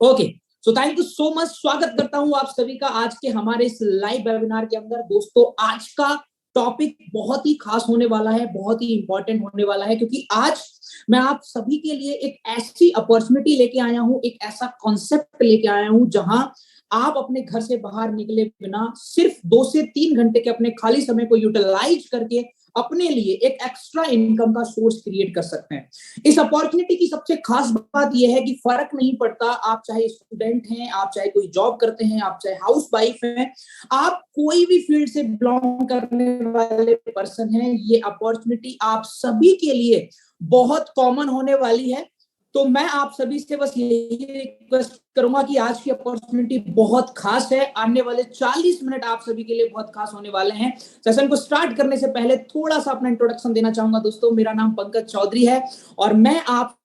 Okay, so thank you so much. स्वागत करता हूं आप सभी का आज के हमारे इस लाइव वेबिनार के अंदर। दोस्तों, आज का टॉपिक बहुत ही खास होने वाला है, बहुत ही इंपॉर्टेंट होने वाला है, क्योंकि आज मैं आप सभी के लिए एक ऐसी अपॉर्चुनिटी लेके आया हूं, एक ऐसा कॉन्सेप्ट लेके आया हूं जहां आप अपने घर से बाहर निकले बिना सिर्फ 2 से 3 घंटे के अपने खाली समय को यूटिलाइज करके अपने लिए एक एक्स्ट्रा इनकम का सोर्स क्रिएट कर सकते हैं। इस अपॉर्चुनिटी की सबसे खास बात यह है कि फर्क नहीं पड़ता, आप चाहे स्टूडेंट हैं, आप चाहे कोई जॉब करते हैं, आप चाहे हाउस वाइफ हैं, आप कोई भी फील्ड से बिलोंग करने वाले पर्सन हैं, ये अपॉर्चुनिटी आप सभी के लिए बहुत कॉमन होने वाली है। तो मैं आप सभी से बस यही रिक्वेस्ट करूंगा कि आज की अपॉर्चुनिटी बहुत खास है। आने वाले 40 मिनट आप सभी के लिए बहुत खास होने वाले हैं। सेशन को स्टार्ट करने से पहले थोड़ा सा अपना इंट्रोडक्शन देना चाहूंगा। दोस्तों, मेरा नाम पंकज चौधरी है और मैं आप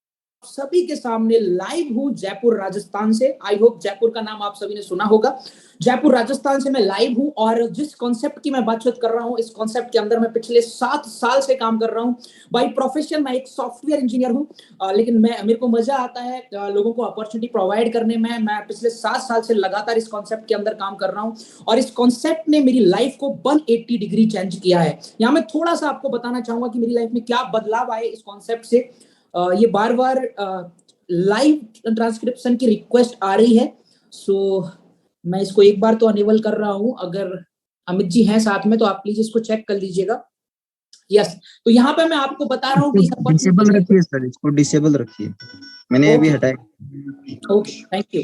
सभी के सामने लाइव हूं जयपुर राजस्थान से। आई होप जयपुर का नाम आप सभी ने सुना होगा। जयपुर राजस्थान से मैं लाइव हूं और जिस कॉन्सेप्ट की मैं बातचीत कर रहा हूं, इस कॉन्सेप्ट के अंदर मैं पिछले 7 साल से काम कर रहा हूं। बाय प्रोफेशन मैं एक सॉफ्टवेयर इंजीनियर हूं, लेकिन मेरे को मजा आता है लोगों को अपॉर्चुनिटी प्रोवाइड करने में। मैं पिछले 7 साल से लगातार इस कॉन्सेप्ट के अंदर काम कर रहा हूं और इस कॉन्सेप्ट ने मेरी लाइफ को 180 डिग्री चेंज किया है। यहाँ मैं थोड़ा सा आपको बताना चाहूंगा कि मेरी लाइफ में क्या बदलाव आए इस कॉन्सेप्ट से। ये बार बार लाइव ट्रांसक्रिप्शन की रिक्वेस्ट आ रही है, सो मैं इसको एक बार तो अनेबल कर रहा हूं। अगर अमित जी हैं साथ में तो आप प्लीज इसको चेक कर लीजिएगा। यस, तो यहाँ पे मैं आपको बता रहा हूँ कि डिसेबल रखिए सर, इसको डिसेबल रखिए। मैंने अभी हटाया। Okay, thank you.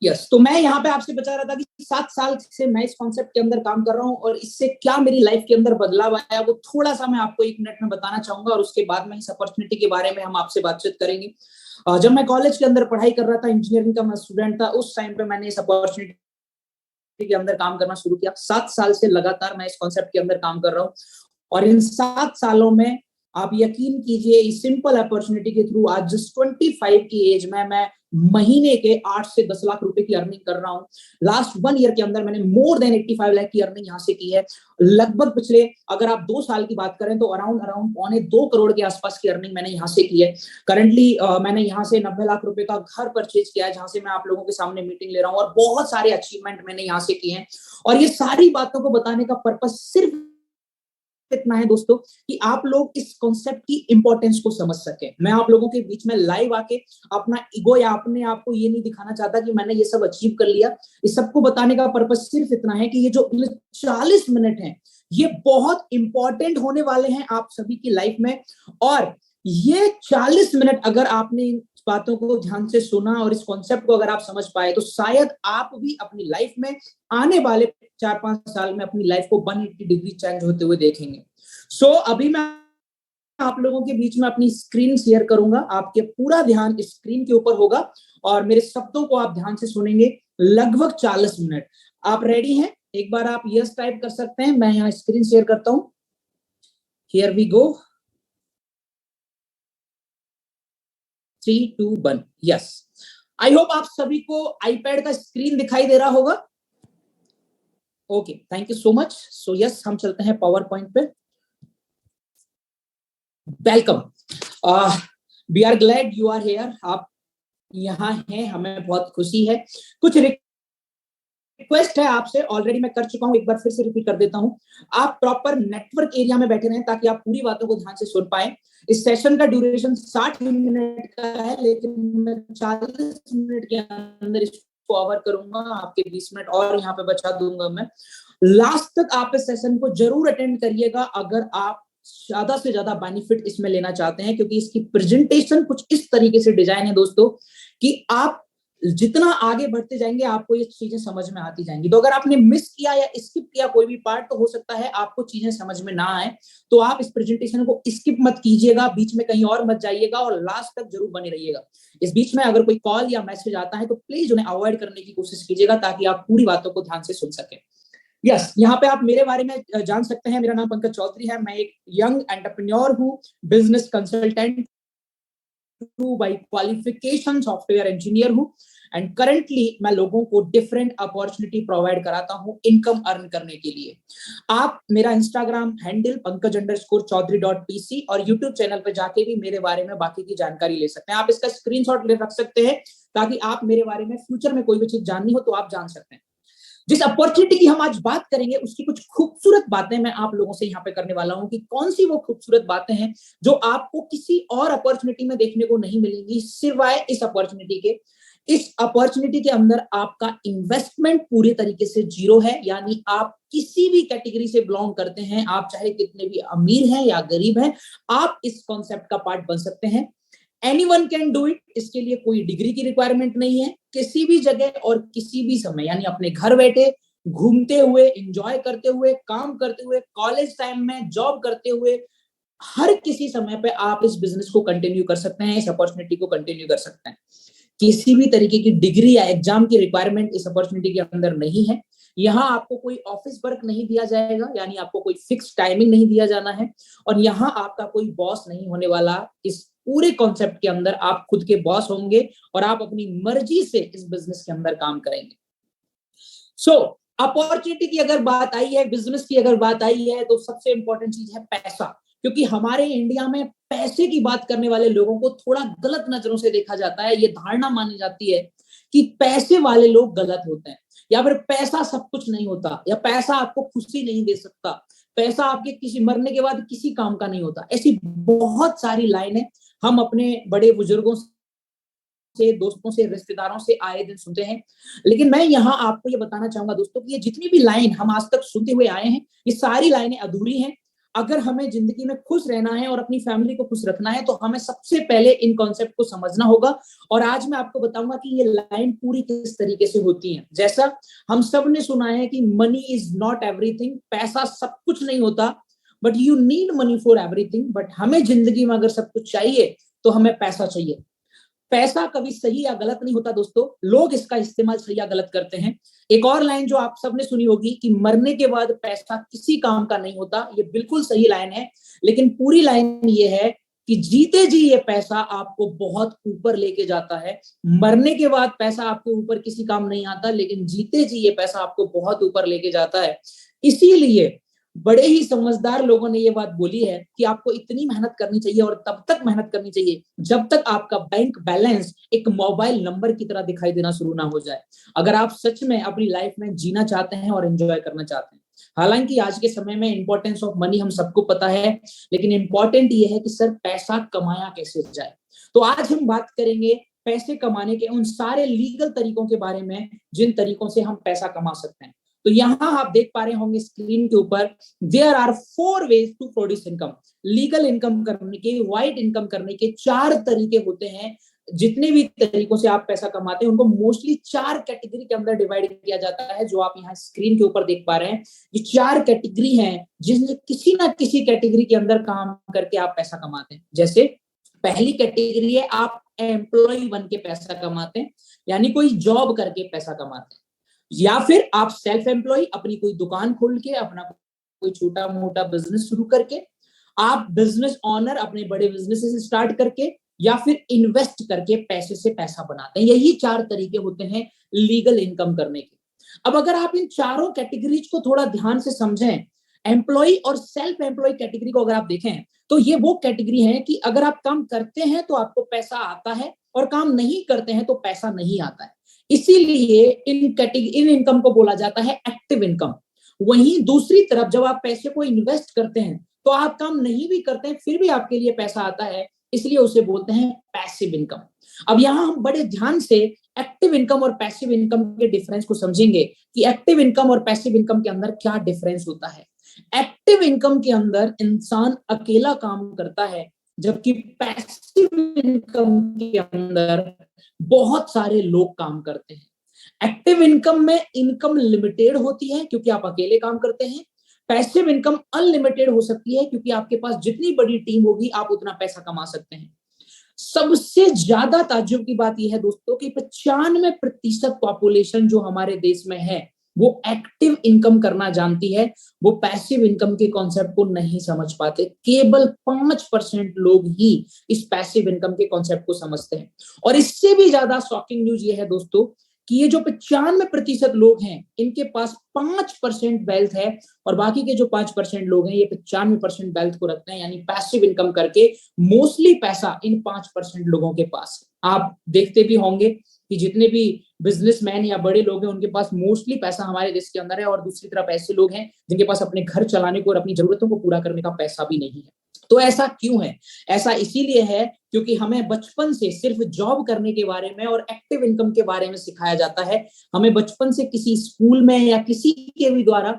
यस, तो मैं यहाँ पे आपसे बता रहा था कि 7 साल से मैं इस कॉन्सेप्ट के अंदर काम कर रहा हूँ और इससे क्या मेरी लाइफ के अंदर बदलाव आया वो थोड़ा सा मैं आपको 1 मिनट में बताना चाहूंगा और उसके बाद में इस अपॉर्चुनिटी के बारे में हम आपसे बातचीत करेंगे। जब मैं कॉलेज के अंदर पढ़ाई कर रहा था, इंजीनियरिंग का मैं स्टूडेंट था, उस टाइम पे मैंने इस अपॉर्चुनिटी के अंदर काम करना शुरू किया। 7 साल से लगातार मैं इस कॉन्सेप्ट के अंदर काम कर रहा हूँ और इन 7 सालों में आप यकीन कीजिए, इस सिंपल अपॉर्चुनिटी के थ्रू आज जस्ट 25 की एज में मैं महीने के 8 से 10 लाख रुपए की अर्निंग कर रहा हूँ। लास्ट 1 ईयर के अंदर मैंने मोर देन 85 लाख की अर्निंग यहाँ से की है। लगभग पिछले अगर आप 2 साल की बात करें तो अराउंड 2.25 करोड़ के आसपास की अर्निंग मैंने यहाँ से की है। करंटली मैंने यहाँ से 90 लाख रुपए का घर परचेज किया है, जहां से मैं आप लोगों के सामने मीटिंग ले रहा हूँ और बहुत सारे अचीवमेंट मैंने यहाँ से किए हैं। और ये सारी बातों को बताने का पर्पस सिर्फ इतना है दोस्तों कि आप लोग इस कॉन्सेप्ट की इंपॉर्टेंस को समझ सके। मैं आप लोगों के बीच में लाइव आके अपना ईगो या अपने आप को ये नहीं दिखाना चाहता कि मैंने ये सब अचीव कर लिया। इस सबको बताने का पर्पस सिर्फ इतना है कि ये जो 40 मिनट हैं ये बहुत इंपॉर्टेंट होने वाले हैं आप सभी की लाइफ में। और ये 40 मिनट अगर आपने इन बातों को ध्यान से सुना और इस कॉन्सेप्ट को अगर आप समझ पाए तो शायद आप भी अपनी लाइफ में आने वाले 4-5 साल में अपनी लाइफ को 180 डिग्री चेंज होते हुए देखेंगे। सो अभी मैं आप लोगों के बीच में अपनी स्क्रीन शेयर करूंगा। आपके पूरा ध्यान इस स्क्रीन के ऊपर होगा और मेरे शब्दों को आप ध्यान से सुनेंगे लगभग 40 मिनट। आप रेडी हैं? एक बार आप यस टाइप कर सकते हैं। मैं यहाँ स्क्रीन शेयर करता हूं। Here we go. 3, 2, 1 yes. I hope आप सभी को आईपैड का स्क्रीन दिखाई दे रहा होगा। Okay, thank you so much. So yes, हम चलते हैं पावर पॉइंट पे। Welcome, we are glad you are here. आप यहाँ हैं, हमें बहुत खुशी है। कुछ रिक्वेस्ट है आपसे, ऑलरेडी मैं कर चुका हूं, एक बार फिर से रिपीट कर देता हूं। आप प्रॉपर नेटवर्क एरिया में बैठे रहें ताकि आप पूरी बातों को ध्यान से सुन पाए। इस सेशन का ड्यूरेशन 60 मिनट का है, लेकिन मैं 40 मिनट के अंदर इसको कवर करूंगा। आपके 20 मिनट और यहाँ पे बचा दूंगा मैं। लास्ट तक आप इस सेशन को जरूर अटेंड करिएगा अगर आप ज्यादा से ज्यादा बेनिफिट इसमें लेना चाहते हैं, क्योंकि इसकी प्रेजेंटेशन कुछ इस तरीके से डिजाइन है दोस्तों कि आप जितना आगे बढ़ते जाएंगे आपको ये चीजें समझ में आती जाएंगी। तो अगर आपने मिस किया या स्किप किया कोई भी पार्ट, तो हो सकता है आपको चीजें समझ में ना आए। तो आप इस प्रेजेंटेशन को स्किप मत कीजिएगा, बीच में कहीं और मत जाइएगा और लास्ट तक जरूर बने रहिएगा। इस बीच में अगर कोई कॉल या मैसेज आता है तो प्लीज उन्हें अवॉइड करने की कोशिश कीजिएगा ताकि आप पूरी बातों को ध्यान से सुन सके। यस, यहाँ पे आप मेरे बारे में जान सकते हैं। मेरा नाम पंकज चौधरी है। मैं एक यंग एंटरप्रेन्योर हूँ, business consultant two by qualification software engineer हूं एंड करंटली मैं लोगों को डिफरेंट अपॉर्चुनिटी प्रोवाइड कराता हूं इनकम अर्न करने के लिए। आप मेरा इंस्टाग्राम हैंडल pankaj_chaudhary.pc और यूट्यूब चैनल पे जाके भी मेरे बारे में बाकी की जानकारी ले सकते हैं। आप इसका स्क्रीनशॉट ले रख सकते हैं ताकि आप मेरे बारे में फ्यूचर में कोई भी चीज जाननी हो तो आप जान सकते हैं। जिस अपॉर्चुनिटी की हम आज बात करेंगे उसकी कुछ खूबसूरत बातें मैं आप लोगों से यहाँ पे करने वाला हूं कि कौन सी वो खूबसूरत बातें हैं जो आपको किसी और अपॉर्चुनिटी में देखने को नहीं मिलेंगी सिवाय इस अपॉर्चुनिटी के। इस अपॉर्चुनिटी के अंदर आपका इन्वेस्टमेंट पूरे तरीके से जीरो है, यानी आप किसी भी कैटेगरी से बिलोंग करते हैं, आप चाहे कितने भी अमीर हैं या गरीब हैं, आप इस कॉन्सेप्ट का पार्ट बन सकते हैं। Anyone can do it. इसके लिए कोई डिग्री की रिक्वायरमेंट नहीं है। किसी भी जगह और किसी भी समय, यानी अपने घर बैठे, घूमते हुए, एंजॉय करते हुए, काम करते हुए, कॉलेज टाइम में, जॉब करते हुए, हर किसी समय पे आप इस बिजनेस को कंटिन्यू कर सकते हैं, इस अपॉर्चुनिटी को कंटिन्यू कर सकते हैं। किसी भी तरीके की डिग्री या एग्जाम की रिक्वायरमेंट इस अपॉर्चुनिटी के अंदर नहीं है। यहाँ आपको कोई ऑफिस वर्क नहीं दिया जाएगा, यानी आपको कोई फिक्स टाइमिंग नहीं दिया जाना है, और यहाँ आपका कोई बॉस नहीं होने वाला। इस पूरे कॉन्सेप्ट के अंदर आप खुद के बॉस होंगे और आप अपनी मर्जी से इस बिजनेस के अंदर काम करेंगे। सो अपॉर्चुनिटी की अगर बात आई है, बिजनेस की अगर बात आई है, तो सबसे इंपॉर्टेंट चीज है पैसा। क्योंकि हमारे इंडिया में पैसे की बात करने वाले लोगों को थोड़ा गलत नजरों से देखा जाता है। ये धारणा मानी जाती है कि पैसे वाले लोग गलत होते हैं, या फिर पैसा सब कुछ नहीं होता, या पैसा आपको खुशी नहीं दे सकता, पैसा आपके किसी मरने के बाद किसी काम का नहीं होता। ऐसी बहुत सारी लाइनें हम अपने बड़े बुजुर्गों से, दोस्तों से, रिश्तेदारों से आए दिन सुनते हैं। लेकिन मैं यहाँ आपको ये बताना चाहूंगा दोस्तों कि ये जितनी भी लाइन हम आज तक सुनते हुए आए हैं, ये सारी लाइनें अधूरी हैं। अगर हमें जिंदगी में खुश रहना है और अपनी फैमिली को खुश रखना है तो हमें सबसे पहले इन कॉन्सेप्ट को समझना होगा। और आज मैं आपको बताऊंगा कि ये लाइन पूरी किस तरीके से होती है। जैसा हम सब ने सुना है कि मनी इज नॉट एवरीथिंग, पैसा सब कुछ नहीं होता, but you need money for everything. But हमें जिंदगी में अगर सब कुछ चाहिए तो हमें पैसा चाहिए। पैसा कभी सही या गलत नहीं होता दोस्तों, लोग इसका इस्तेमाल सही या गलत करते हैं। एक और लाइन जो आप सबने सुनी होगी कि मरने के बाद पैसा किसी काम का नहीं होता, ये बिल्कुल सही लाइन है। लेकिन पूरी लाइन ये है कि जीते जी ये पैसा आपको बहुत ऊपर लेके जाता है। मरने के बाद पैसा आपके ऊपर किसी काम नहीं आता, लेकिन जीते जी ये पैसा आपको बहुत ऊपर लेके जाता है। इसीलिए बड़े ही समझदार लोगों ने ये बात बोली है कि आपको इतनी मेहनत करनी चाहिए और तब तक मेहनत करनी चाहिए जब तक आपका बैंक बैलेंस एक मोबाइल नंबर की तरह दिखाई देना शुरू ना हो जाए, अगर आप सच में अपनी लाइफ में जीना चाहते हैं और एंजॉय करना चाहते हैं। हालांकि आज के समय में इंपॉर्टेंस ऑफ मनी हम सबको पता है, लेकिन इंपॉर्टेंट ये है कि सर पैसा कमाया कैसे जाए। तो आज हम बात करेंगे पैसे कमाने के उन सारे लीगल तरीकों के बारे में जिन तरीकों से हम पैसा कमा सकते हैं। तो यहां आप देख पा रहे होंगे स्क्रीन के ऊपर, there are 4 ways to produce income. Legal income करने के, वाइट इनकम करने के 4 तरीके होते हैं। जितने भी तरीकों से आप पैसा कमाते हैं उनको मोस्टली 4 कैटेगरी के अंदर डिवाइड किया जाता है, जो आप यहाँ स्क्रीन के ऊपर देख पा रहे हैं। ये 4 कैटेगरी हैं जिसमें किसी ना किसी कैटेगरी के अंदर काम करके आप पैसा कमाते हैं। जैसे पहली कैटेगरी है आप एम्प्लॉय बन के पैसा कमाते हैं, यानी कोई जॉब करके पैसा कमाते हैं, या फिर आप सेल्फ एम्प्लॉय, अपनी कोई दुकान खोल के, अपना कोई छोटा मोटा बिजनेस शुरू करके, आप बिजनेस ऑनर, अपने बड़े बिजनेस स्टार्ट करके, या फिर इन्वेस्ट करके पैसे से पैसा बनाते हैं। यही 4 तरीके होते हैं लीगल इनकम करने के। अब अगर आप इन चारों कैटेगरीज को थोड़ा ध्यान से समझें, एम्प्लॉय और सेल्फ एम्प्लॉय कैटेगरी को अगर आप देखें तो ये वो कैटेगरी है कि अगर आप काम करते हैं तो आपको पैसा आता है, और काम नहीं करते हैं तो पैसा नहीं आता है। इसीलिए इन इनकम को बोला जाता है एक्टिव इनकम। वहीं दूसरी तरफ जब आप पैसे को इन्वेस्ट करते हैं तो आप काम नहीं भी करते हैं फिर भी आपके लिए पैसा आता है, इसलिए उसे बोलते हैं पैसिव इनकम। अब यहाँ हम बड़े ध्यान से एक्टिव इनकम और पैसिव इनकम के डिफरेंस को समझेंगे कि एक्टिव इनकम और पैसिव इनकम के अंदर क्या डिफरेंस होता है। एक्टिव इनकम के अंदर इंसान अकेला काम करता है, जबकि पैसिव इनकम के अंदर बहुत सारे लोग काम करते हैं। एक्टिव इनकम में इनकम लिमिटेड होती है क्योंकि आप अकेले काम करते हैं। पैसिव इनकम अनलिमिटेड हो सकती है क्योंकि आपके पास जितनी बड़ी टीम होगी आप उतना पैसा कमा सकते हैं। सबसे ज्यादा ताज्जुब की बात यह है दोस्तों कि 95% पॉपुलेशन जो हमारे देश में है वो एक्टिव इनकम करना जानती है, वो पैसिव इनकम के कॉन्सेप्ट को नहीं समझ पाते। केवल 5% लोग ही इस पैसिव इनकम के कॉन्सेप्ट को समझते हैं। और इससे भी ज्यादा शॉकिंग न्यूज ये है दोस्तों कि ये जो 95% लोग हैं, इनके पास 5% वेल्थ है, और बाकी के जो 5% लोग हैं, ये 95% वेल्थ को रखते हैं, यानी पैसिव इनकम करके मोस्टली पैसा इन 5% लोगों के पास। आप देखते भी होंगे कि जितने भी बिजनेसमैन या बड़े लोग हैं, उनके पास मोस्टली पैसा हमारे देश के अंदर है, और दूसरी तरफ ऐसे लोग हैं जिनके पास अपने घर चलाने को और अपनी जरूरतों को पूरा करने का पैसा भी नहीं है। तो ऐसा क्यों है? ऐसा इसीलिए है क्योंकि हमें बचपन से सिर्फ जॉब करने के बारे में और एक्टिव इनकम के बारे में सिखाया जाता है। हमें बचपन से किसी स्कूल में या किसी के भी द्वारा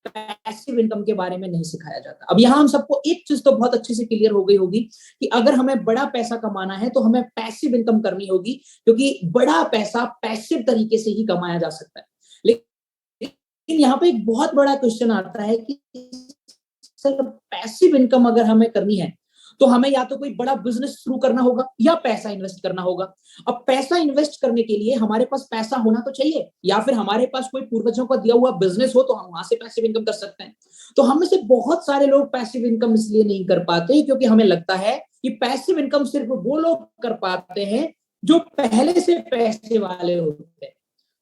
पैसिव इनकम के बारे में नहीं सिखाया जाता। अब यहाँ हम सबको एक चीज तो बहुत अच्छे से क्लियर हो गई होगी कि अगर हमें बड़ा पैसा कमाना है तो हमें पैसिव इनकम करनी होगी, क्योंकि बड़ा पैसा पैसिव तरीके से ही कमाया जा सकता है। लेकिन यहाँ पे एक बहुत बड़ा क्वेश्चन आता है कि सर पैसिव इनकम अगर हमें करनी है तो हमें या तो कोई बड़ा बिजनेस शुरू करना होगा या पैसा इन्वेस्ट करना होगा। अब पैसा इन्वेस्ट करने के लिए हमारे पास पैसा होना तो चाहिए, या फिर हमारे पास कोई पूर्वजों का दिया हुआ बिजनेस हो तो हम वहां से पैसिव इनकम कर सकते हैं। तो हम में से बहुत सारे लोग पैसिव इनकम इसलिए नहीं कर पाते क्योंकि हमें लगता है कि पैसिव इनकम सिर्फ वो लोग कर पाते हैं जो पहले से पैसे वाले होते हैं।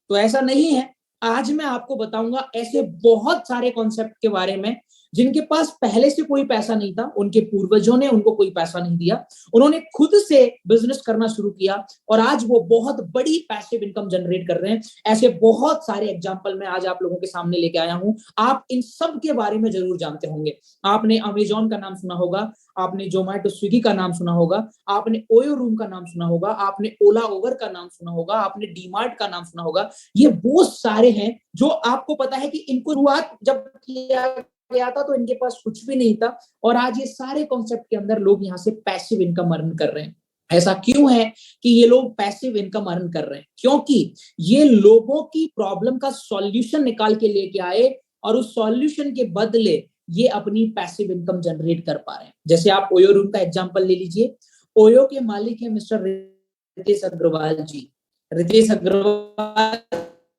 तो ऐसा नहीं है। आज मैं आपको बताऊंगा ऐसे बहुत सारे कॉन्सेप्ट के बारे में जिनके पास पहले से कोई पैसा नहीं था, उनके पूर्वजों ने उनको कोई पैसा नहीं दिया, उन्होंने खुद से बिजनेस करना शुरू किया और आज वो बहुत बड़ी पैसिव इनकम जनरेट कर रहे हैं। ऐसे बहुत सारे एग्जांपल मैं आज आप लोगों के सामने लेके आया हूं। आप इन सब के बारे में जरूर जानते होंगे। आपने अमेजॉन का नाम सुना होगा, आपने जोमेटो स्विगी का नाम सुना होगा, आपने ओयो रूम का नाम सुना होगा, आपने ओला ओवर का नाम सुना होगा, आपने डीमार्ट का नाम सुना होगा। ये वो सारे हैं जो आपको पता है कि इनको शुरुआत जब किया गया था तो इनके पास कुछ भी नहीं था, और आज ये सारे कॉन्सेप्ट के अंदर लोग यहाँ से पैसिव इनकम अर्न कर रहे हैं। ऐसा क्यों है कि ये लोग पैसिव इनकम अर्न कर रहे हैं? क्योंकि ये लोगों की प्रॉब्लम का सॉल्यूशन निकाल के लेके आए और उस सॉल्यूशन के बदले ये अपनी पैसिव इनकम जनरेट कर पा रहे हैं। जैसे आप ओयो रूम का एग्जांपल ले लीजिए। ओयो के मालिक है मिस्टर रितेश अग्रवाल जी। रितेश अग्रवाल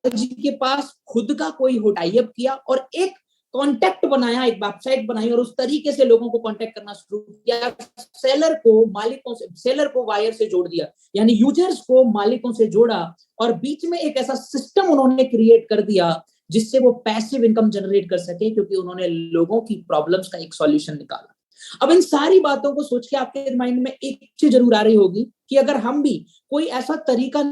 जी के पास खुद का कोई टाई अप किया और एक कॉन्टेक्ट बनाया, एक वेबसाइट बनाई और उस तरीके से लोगों को कॉन्टेक्ट करना शुरू किया। सेलर को मालिकों से, सेलर को वायर से जोड़ दिया, यानी यूजर्स को मालिकों से जोड़ा, और बीच में एक ऐसा सिस्टम उन्होंने क्रिएट कर दिया जिससे वो पैसिव इनकम जनरेट कर सके, क्योंकि उन्होंने लोगों की प्रॉब्लम्स का एक सॉल्यूशन निकाला। अब इन सारी बातों को सोच के आपके माइंड में एक चीज जरूर आ रही होगी कि अगर हम भी कोई ऐसा तरीका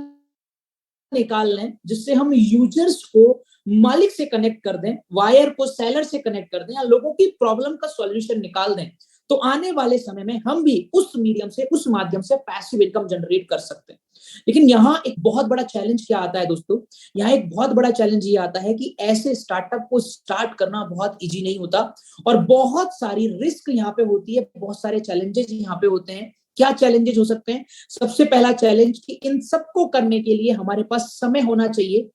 निकाल लें जिससे हम यूजर्स को मालिक से कनेक्ट कर दें, वायर को सेलर से कनेक्ट कर दें, या लोगों की प्रॉब्लम का सॉल्यूशन निकाल दें, तो आने वाले समय में हम भी उस मीडियम से, उस माध्यम से पैसिव इनकम जनरेट कर सकते हैं। लेकिन यहाँ एक बहुत बड़ा चैलेंज क्या आता है दोस्तों? यहाँ एक बहुत बड़ा चैलेंज ये आता है कि ऐसे स्टार्टअप को स्टार्ट करना बहुत इजी नहीं होता, और बहुत सारी रिस्क यहाँ पे होती है, बहुत सारे चैलेंजेस यहाँ पे होते हैं। क्या चैलेंजेस हो सकते हैं? सबसे पहला चैलेंज कि इन सबको करने के लिए हमारे पास समय होना चाहिए।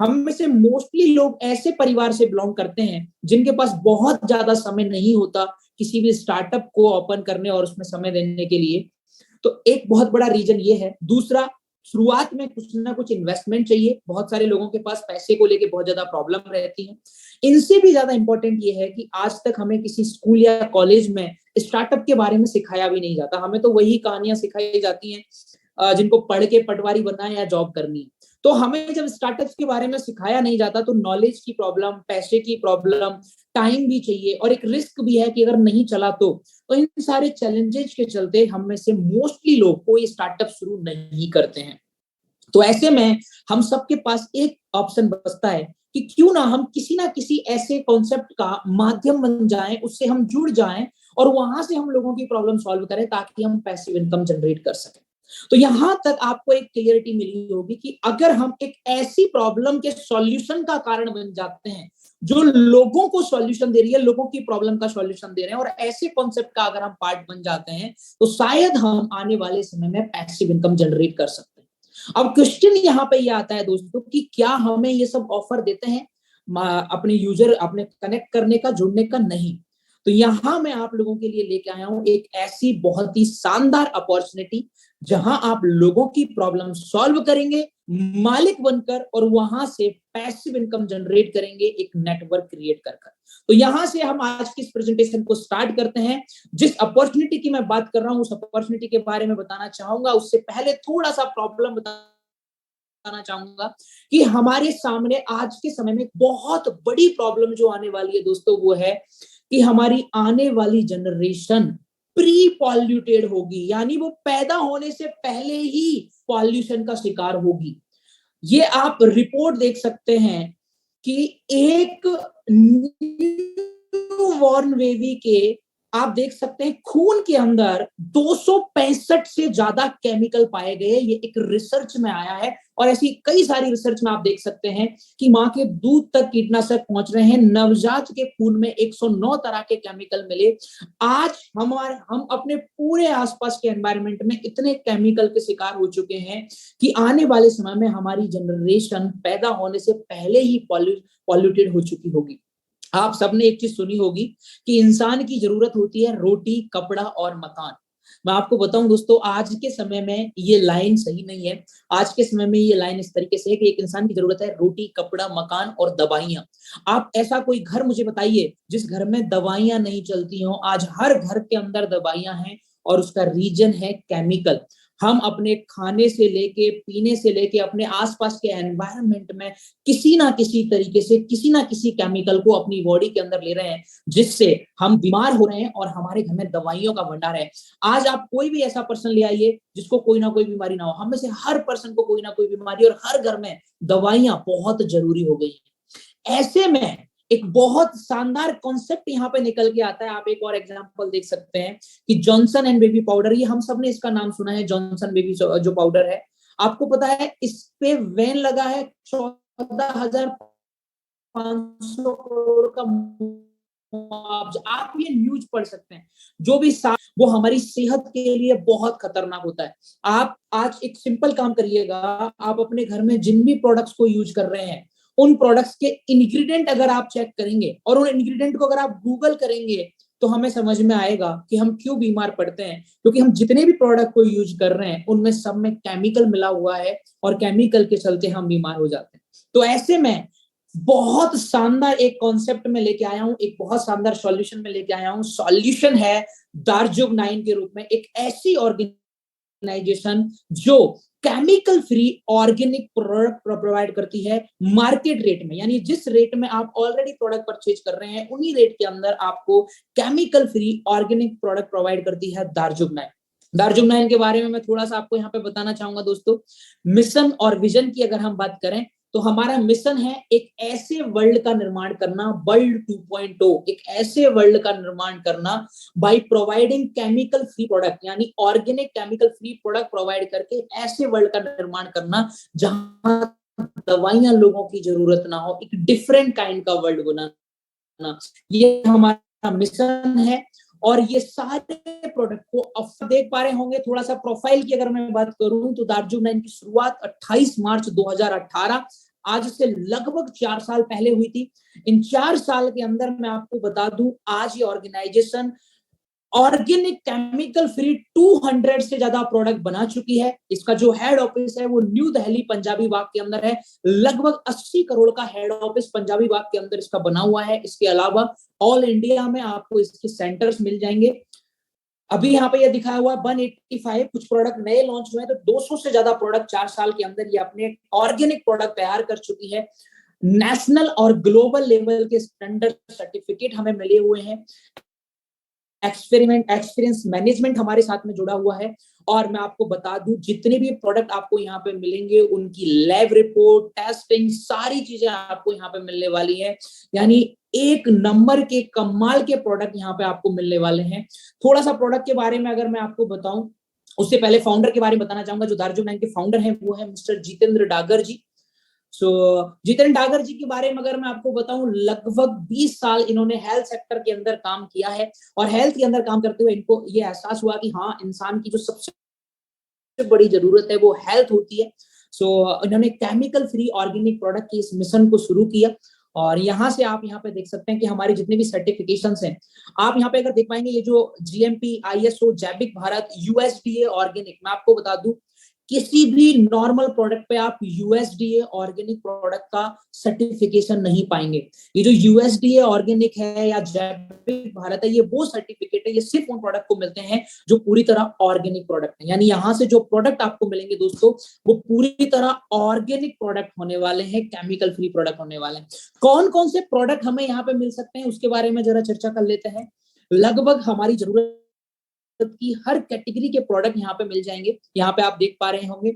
हम में से मोस्टली लोग ऐसे परिवार से बिलोंग करते हैं जिनके पास बहुत ज्यादा समय नहीं होता किसी भी स्टार्टअप को ओपन करने और उसमें समय देने के लिए। तो एक बहुत बड़ा रीजन ये है। दूसरा, शुरुआत में कुछ ना कुछ इन्वेस्टमेंट चाहिए। बहुत सारे लोगों के पास पैसे को लेके बहुत ज्यादा प्रॉब्लम रहती है। इनसे भी ज्यादा इंपॉर्टेंट ये है कि आज तक हमें किसी स्कूल या कॉलेज में स्टार्टअप के बारे में सिखाया भी नहीं जाता। हमें तो वही कहानियां सिखाई जाती हैं जिनको पढ़ के पटवारी बनना है या जॉब करनी है। तो हमें जब स्टार्टअप्स के बारे में सिखाया नहीं जाता तो नॉलेज की प्रॉब्लम, पैसे की प्रॉब्लम, टाइम भी चाहिए, और एक रिस्क भी है कि अगर नहीं चला तो इन सारे चैलेंजेस के चलते हम में से मोस्टली लोग कोई स्टार्टअप शुरू नहीं करते हैं। तो ऐसे में हम सबके पास एक ऑप्शन बचता है कि क्यों ना हम किसी ना किसी ऐसे कॉन्सेप्ट का माध्यम बन जाएं, उससे हम जुड़ जाएं और वहां से हम लोगों की प्रॉब्लम सॉल्व करें ताकि हम पैसिव इनकम जनरेट कर सकें। तो यहां तक आपको एक क्लियरिटी मिली होगी कि अगर हम एक ऐसी प्रॉब्लम के सॉल्यूशन का कारण बन जाते हैं जो लोगों को सॉल्यूशन दे रही है, लोगों की प्रॉब्लम का सॉल्यूशन दे रहे हैं, और ऐसे कॉन्सेप्ट का अगर हम पार्ट बन जाते हैं तो शायद हम आने वाले समय में पैसिव इनकम जनरेट कर सकते हैं। अब क्वेश्चन यहाँ पे ये आता है दोस्तों कि क्या हमें ये सब ऑफर देते हैं अपने यूजर, अपने कनेक्ट करने का, जुड़ने का? नहीं। तो यहाँ मैं आप लोगों के लिए लेके आया हूं एक ऐसी बहुत ही शानदार अपॉर्चुनिटी जहां आप लोगों की प्रॉब्लम सॉल्व करेंगे मालिक बनकर, और वहां से पैसिव इनकम जनरेट करेंगे एक नेटवर्क क्रिएट कर। तो यहां से हम आज की इस प्रेजेंटेशन को स्टार्ट करते हैं। जिस अपॉर्चुनिटी की मैं बात कर रहा हूं उस अपॉर्चुनिटी के बारे में बताना चाहूंगा। उससे पहले थोड़ा सा प्रॉब्लम बताना चाहूंगा कि हमारे सामने आज के समय में बहुत बड़ी प्रॉब्लम जो आने वाली है दोस्तों, वो है कि हमारी आने वाली जनरेशन प्री पॉल्यूटेड होगी, यानी वो पैदा होने से पहले ही पॉल्यूशन का शिकार होगी। ये आप रिपोर्ट देख सकते हैं कि एक न्यू बॉर्न बेबी के आप देख सकते हैं खून के अंदर 265 से ज्यादा केमिकल पाए गए। ये एक रिसर्च में आया है, और ऐसी कई सारी रिसर्च में आप देख सकते हैं कि मां के दूध तक कीटनाशक पहुंच रहे हैं। नवजात के खून में 109 तरह के केमिकल मिले। आज हम अपने पूरे आसपास के एनवायरनमेंट में इतने केमिकल के शिकार हो चुके हैं कि आने वाले समय में हमारी जनरेशन पैदा होने से पहले ही पॉल्यूटेड हो चुकी होगी। आप सबने एक चीज सुनी होगी कि इंसान की जरूरत होती है रोटी, कपड़ा और मकान। मैं आपको बताऊं दोस्तों, आज के समय में ये लाइन सही नहीं है। आज के समय में ये लाइन इस तरीके से है कि एक इंसान की जरूरत है रोटी, कपड़ा, मकान और दवाइयां। आप ऐसा कोई घर मुझे बताइए जिस घर में दवाइयां नहीं चलती हो। आज हर घर के अंदर दवाइयां हैं, और उसका रीजन है केमिकल। हम अपने खाने से लेके पीने से लेके अपने आसपास के एनवायरनमेंट में किसी ना किसी तरीके से किसी ना किसी केमिकल को अपनी बॉडी के अंदर ले रहे हैं, जिससे हम बीमार हो रहे हैं और हमारे घर में दवाइयों का भंडार है। आज आप कोई भी ऐसा पर्सन ले आइए जिसको कोई ना कोई बीमारी ना हो। हम में से हर पर्सन को कोई ना कोई बीमारी, और हर घर में दवाइयां बहुत जरूरी हो गई है। ऐसे में एक बहुत शानदार कॉन्सेप्ट यहाँ पे निकल के आता है। आप एक और एग्जांपल देख सकते हैं कि जॉनसन एंड बेबी पाउडर। ये हम सब ने इसका नाम सुना है, जॉनसन बेबी जो पाउडर है। आपको पता है इस पे वैन लगा है 14,500 करोड़ का मुआवजा। आप ये न्यूज पढ़ सकते हैं। जो भी वो हमारी सेहत के लिए बहुत खतरनाक होता है। आप आज एक सिंपल काम करिएगा, आप अपने घर में जिन भी प्रोडक्ट्स को यूज कर रहे हैं उन प्रोडक्ट्स के इंग्रेडिएंट अगर आप चेक करेंगे और उन इंग्रेडिएंट को अगर आप गूगल करेंगे तो हमें समझ में आएगा कि हम क्यों बीमार पड़ते हैं। क्योंकि हम जितने भी प्रोडक्ट को यूज कर रहे हैं उनमें सब में केमिकल मिला हुआ है, और केमिकल के चलते हम बीमार हो जाते हैं। तो ऐसे में बहुत शानदार एक कॉन्सेप्ट में लेके आया हूं, एक बहुत शानदार सॉल्यूशन में लेके आया हूं। सॉल्यूशन है दार्जुब-9 के रूप में एक ऐसी ऑर्गेनाइजेशन जो chemical free organic product provide करती है मार्केट रेट में। यानी जिस रेट में आप ऑलरेडी प्रोडक्ट परचेज कर रहे हैं उन्हीं रेट के अंदर आपको chemical free organic product provide करती है दार्जुब-9। दार्जुब-9 के बारे में मैं थोड़ा सा आपको यहाँ पे बताना चाहूंगा दोस्तों। मिशन और विजन की अगर हम बात करें तो हमारा मिशन है एक ऐसे वर्ल्ड का निर्माण करना, वर्ल्ड 2.0, एक ऐसे वर्ल्ड का निर्माण करना by providing chemical free product, यानी organic chemical free product provide करके ऐसे वर्ल्ड का निर्माण करना जहां दवाइयां लोगों की जरूरत ना हो, एक डिफरेंट काइंड का वर्ल्ड बनाना। ये हमारा मिशन है। और ये सारे प्रोडक्ट को अब देख पा रहे होंगे। थोड़ा सा प्रोफाइल की अगर मैं बात करूं तो दार्जुब-9 की शुरुआत 28 मार्च 2018 आज से लगभग 4 साल पहले हुई थी। इन 4 साल के अंदर मैं आपको बता दूं आज ये ऑर्गेनाइजेशन ऑर्गेनिक केमिकल फ्री 200 से ज्यादा प्रोडक्ट बना चुकी है। इसका जो हेड ऑफिस है वो न्यू दिल्ली पंजाबी बाग के अंदर है। लगभग 80 करोड़ का हेड ऑफिस पंजाबी बाग के अंदर इसका बना हुआ है। इसके अलावा ऑल इंडिया में आपको इसके सेंटर्स मिल जाएंगे। अभी यहाँ पे ये दिखाया हुआ 185 कुछ प्रोडक्ट नए लॉन्च हुए हैं, तो 200 से ज्यादा प्रोडक्ट 4 साल के अंदर ये अपने ऑर्गेनिक प्रोडक्ट तैयार कर चुकी है। नेशनल और ग्लोबल लेवल के स्टैंडर्ड सर्टिफिकेट हमें मिले हुए हैं। एक्सपीरियंस मैनेजमेंट हमारे साथ में जुड़ा हुआ है। और मैं आपको बता दूं जितने भी प्रोडक्ट आपको यहाँ पे मिलेंगे उनकी लैब रिपोर्ट, टेस्टिंग, सारी चीजें आपको यहाँ पे मिलने वाली है। यानी एक नंबर के कमाल के प्रोडक्ट यहाँ पे आपको मिलने वाले हैं। थोड़ा सा प्रोडक्ट के बारे में अगर मैं आपको बताऊं, उससे पहले फाउंडर के बारे में बताना चाहूंगा। जो दार्जुब-9 के फाउंडर हैं वो है मिस्टर जितेंद्र डागर जी। जितेंद्र डागर जी के बारे में अगर मैं आपको बताऊं, लगभग 20 साल इन्होंने हेल्थ सेक्टर के अंदर काम किया है। और हेल्थ के अंदर काम करते हुए इनको ये एहसास हुआ कि हाँ, इंसान की जो सबसे बड़ी जरूरत है वो हेल्थ होती है। इन्होंने केमिकल फ्री ऑर्गेनिक प्रोडक्ट के इस मिशन को शुरू किया। और यहाँ से आप यहाँ पे देख सकते हैं कि हमारे जितने भी सर्टिफिकेशंस हैं, आप यहाँ पे अगर देख पाएंगे, ये जो जीएमपी, आईएसओ, जैविक भारत, यूएसडीए ऑर्गेनिक, मैं आपको बता दूं किसी भी नॉर्मल प्रोडक्ट पे आप यूएसडीए ऑर्गेनिक प्रोडक्ट का सर्टिफिकेशन नहीं पाएंगे। ये जो यूएसडीए ऑर्गेनिक है या जैविक भारत है, ये वो सर्टिफिकेट है, ये सिर्फ उन प्रोडक्ट को मिलते हैं जो पूरी तरह ऑर्गेनिक प्रोडक्ट है। यानी यहाँ से जो प्रोडक्ट आपको मिलेंगे दोस्तों, वो पूरी तरह ऑर्गेनिक प्रोडक्ट होने वाले हैं, केमिकल फ्री प्रोडक्ट होने वाले हैं। कौन कौन से प्रोडक्ट हमें यहाँ पे मिल सकते हैं उसके बारे में जरा चर्चा कर लेते हैं। लगभग हमारी जरूरत की हर कैटेगरी के प्रोडक्ट यहाँ पे मिल जाएंगे। यहाँ पे आप देख पा रहे होंगे,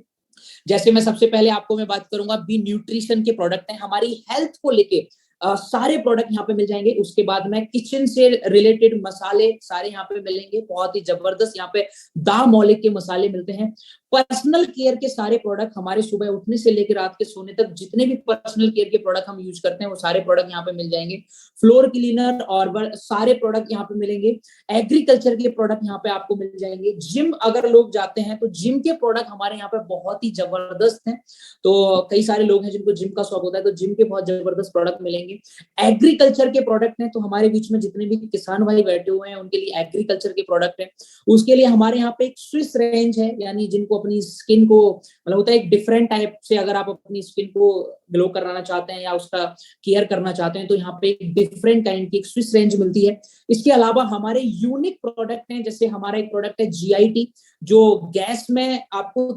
जैसे मैं सबसे पहले आपको मैं बात करूंगा, बी न्यूट्रिशन के प्रोडक्ट हैं, हमारी हेल्थ को लेके सारे प्रोडक्ट यहाँ पे मिल जाएंगे। उसके बाद में किचन से रिलेटेड मसाले सारे यहाँ पे मिलेंगे, बहुत ही जबरदस्त यहाँ पे दा मौलिक के मसाले मिलते हैं। पर्सनल केयर के सारे प्रोडक्ट, हमारे सुबह उठने से लेकर रात के सोने तक जितने भी पर्सनल केयर के प्रोडक्ट हम यूज करते हैं, वो सारे प्रोडक्ट यहाँ पे मिल जाएंगे। फ्लोर क्लीनर और सारे प्रोडक्ट यहाँ पे मिलेंगे। एग्रीकल्चर के प्रोडक्ट यहाँ पे आपको मिल जाएंगे। जिम अगर लोग जाते हैं तो जिम के प्रोडक्ट हमारे यहाँ पे बहुत ही जबरदस्त हैं। तो कई सारे लोग हैं जिनको जिम का शौक होता है, तो जिम के बहुत जबरदस्त प्रोडक्ट मिलेंगे। एग्रीकल्चर के प्रोडक्ट हैं, तो हमारे बीच में जितने भी किसान भाई बैठे हुए हैं उनके लिए एग्रीकल्चर के प्रोडक्ट है। उसके लिए हमारे यहाँ पे एक स्विस रेंज है, यानी जिनको अपनी स्किन को मतलब होता है एक डिफरेंट टाइप से, अगर आप अपनी स्किन को ग्लो कराना चाहते हैं या उसका केयर करना चाहते हैं, तो यहाँ पे एक डिफरेंट काइंड की एक स्विस रेंज मिलती है। इसके अलावा हमारे यूनिक प्रोडक्ट हैं, जैसे हमारा एक प्रोडक्ट है जीआईटी, जो गैस में आपको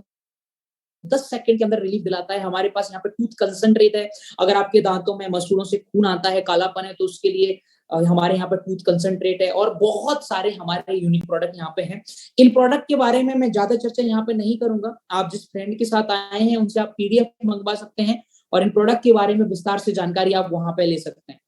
10 सेकंड के अंदर रिलीफ दिलाता है। हमारे पास यहाँ पे टूथ कंसंट्रेट है, अगर आपके दांतों में मसूड़ों से खून आता है, कालापन है, तो उसके लिए हमारे यहाँ पर टूथ कंसंट्रेट है। और बहुत सारे हमारे यूनिक प्रोडक्ट यहाँ पे हैं। इन प्रोडक्ट के बारे में मैं ज्यादा चर्चा यहाँ पे नहीं करूंगा। आप जिस फ्रेंड के साथ आए हैं उनसे आप पीडीएफ मंगवा सकते हैं और इन प्रोडक्ट के बारे में विस्तार से जानकारी आप वहां पे ले सकते हैं।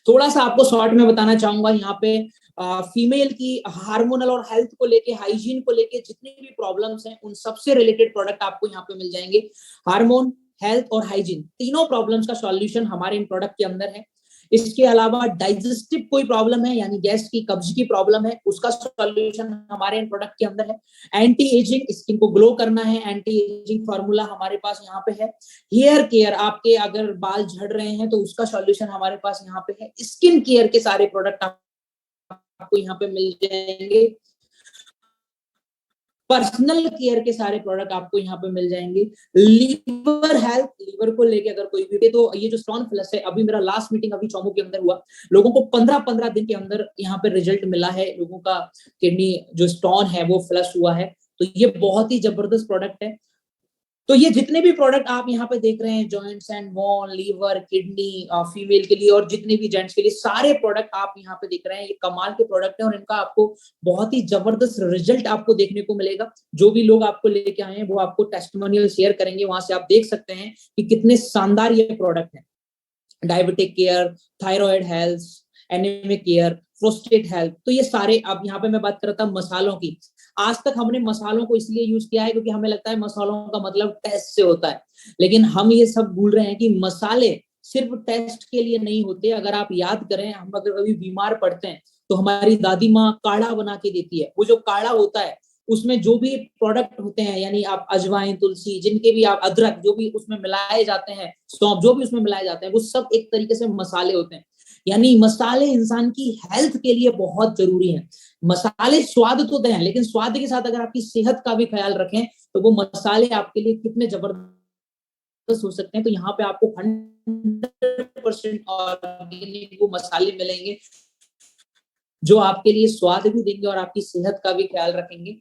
थोड़ा सा आपको शॉर्ट में बताना चाहूंगा, यहाँ पे फीमेल की हार्मोनल और हेल्थ को लेके, हाइजीन को लेके जितनी भी प्रॉब्लम्स हैं, उन सबसे रिलेटेड प्रोडक्ट आपको यहाँ पे मिल जाएंगे। हार्मोन, हेल्थ और हाइजीन, तीनों प्रॉब्लम्स का सॉल्यूशन हमारे इन प्रोडक्ट के अंदर है। इसके अलावा डाइजेस्टिव कोई प्रॉब्लम है, यानी गैस की, कब्ज की प्रॉब्लम है, उसका सॉल्यूशन हमारे इन प्रोडक्ट के अंदर है। एंटी एजिंग, स्किन को ग्लो करना है, एंटी एजिंग फॉर्मूला हमारे पास यहाँ पे है। हेयर केयर, आपके अगर बाल झड़ रहे हैं तो उसका सॉल्यूशन हमारे पास यहाँ पे है। स्किन केयर के सारे प्रोडक्ट आपको यहाँ पे मिल जाएंगे। पर्सनल केयर के सारे प्रोडक्ट आपको यहाँ पे मिल जाएंगे। लीवर हेल्थ, लीवर को लेके अगर कोई भी, तो ये जो स्टोन फ्लश है, अभी मेरा लास्ट मीटिंग अभी चौमू के अंदर हुआ, लोगों को 15-15 दिन के अंदर यहाँ पे रिजल्ट मिला है, लोगों का किडनी जो स्टोन है वो फ्लश हुआ है। तो ये बहुत ही जबरदस्त प्रोडक्ट है। तो ये जितने भी प्रोडक्ट आप यहाँ पे देख रहे हैं, joints and bone, liver, kidney, female के लिए और जितने भी जेंट्स के लिए, सारे प्रोडक्ट आप यहाँ पे देख रहे हैं, ये कमाल के प्रोडक्ट हैं और इनका आपको बहुत ही जबरदस्त रिजल्ट आपको देखने को मिलेगा। जो भी लोग आपको लेके आए हैं वो आपको टेस्टिमोनियल शेयर करेंगे, वहां से आप देख सकते हैं कि कितने शानदार ये प्रोडक्ट है। Diabetic care, thyroid health, anaemic care, prostate health, तो ये सारे। अब यहाँ पे मैं बात कर रहा था मसालों की। आज तक हमने मसालों को इसलिए यूज किया है क्योंकि हमें लगता है मसालों का मतलब टेस्ट से होता है, लेकिन हम ये सब भूल रहे हैं कि मसाले सिर्फ टेस्ट के लिए नहीं होते। अगर आप याद करें, हम अगर कभी बीमार पड़ते हैं तो हमारी दादी माँ काढ़ा बना के देती है। वो जो काढ़ा होता है उसमें जो भी प्रोडक्ट होते हैं, यानी आप अजवाइन, तुलसी, जिनके भी आप, अदरक, जो भी उसमें मिलाए जाते हैं, सौंफ, जो भी उसमें मिलाए जाते हैं, वो सब एक तरीके से मसाले होते हैं। यानी मसाले इंसान की हेल्थ के लिए बहुत जरूरी है। मसाले स्वाद तो दें, लेकिन स्वाद के साथ अगर आपकी सेहत का भी ख्याल रखें तो वो मसाले आपके लिए कितने जबरदस्त हो सकते हैं। तो यहाँ पे आपको 100% ऑर्गेनिक वो मसाले मिलेंगे जो आपके लिए स्वाद भी देंगे और आपकी सेहत का भी ख्याल रखेंगे।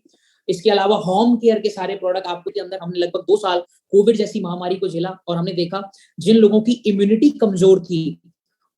इसके अलावा होम केयर के सारे प्रोडक्ट आपको के अंदर, हमने लगभग 2 साल कोविड जैसी महामारी को झेला और हमने देखा जिन लोगों की इम्यूनिटी कमजोर थी,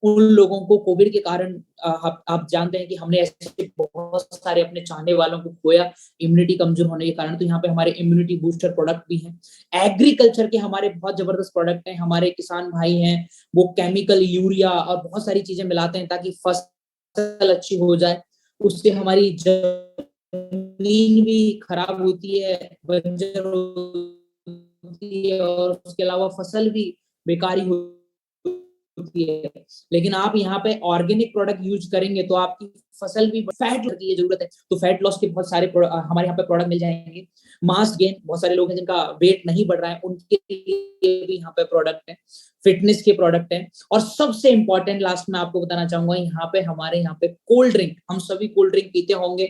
उन लोगों को कोविड के कारण, आप जानते हैं कि हमने ऐसे बहुत सारे अपने चाहने वालों को खोया इम्यूनिटी कमजोर होने के कारण। तो यहाँ पे हमारे इम्यूनिटी बूस्टर प्रोडक्ट भी हैं। एग्रीकल्चर के हमारे बहुत जबरदस्त प्रोडक्ट हैं। हमारे किसान भाई हैं, वो केमिकल, यूरिया और बहुत सारी चीजें मिलाते हैं ताकि फसल अच्छी हो जाए। उससे हमारी जमीन भी खराब होती है, बंजर होती है और उसके अलावा फसल भी बेकारी होती होती है, लेकिन आप यहाँ पे ऑर्गेनिक प्रोडक्ट यूज करेंगे तो आपकी फसल भी, फैट की जरूरत है तो फैट लॉस के बहुत सारे हमारे यहाँ पे प्रोडक्ट मिल जाएंगे। मास गेन, बहुत सारे लोग हैं जिनका वेट नहीं बढ़ रहा है, उनके लिए भी यहाँ पे प्रोडक्ट है, फिटनेस के प्रोडक्ट है। और सबसे इंपॉर्टेंट लास्ट में आपको बताना चाहूंगा, यहाँ पे हमारे यहाँ पे कोल्ड ड्रिंक, हम सभी कोल्ड ड्रिंक पीते होंगे,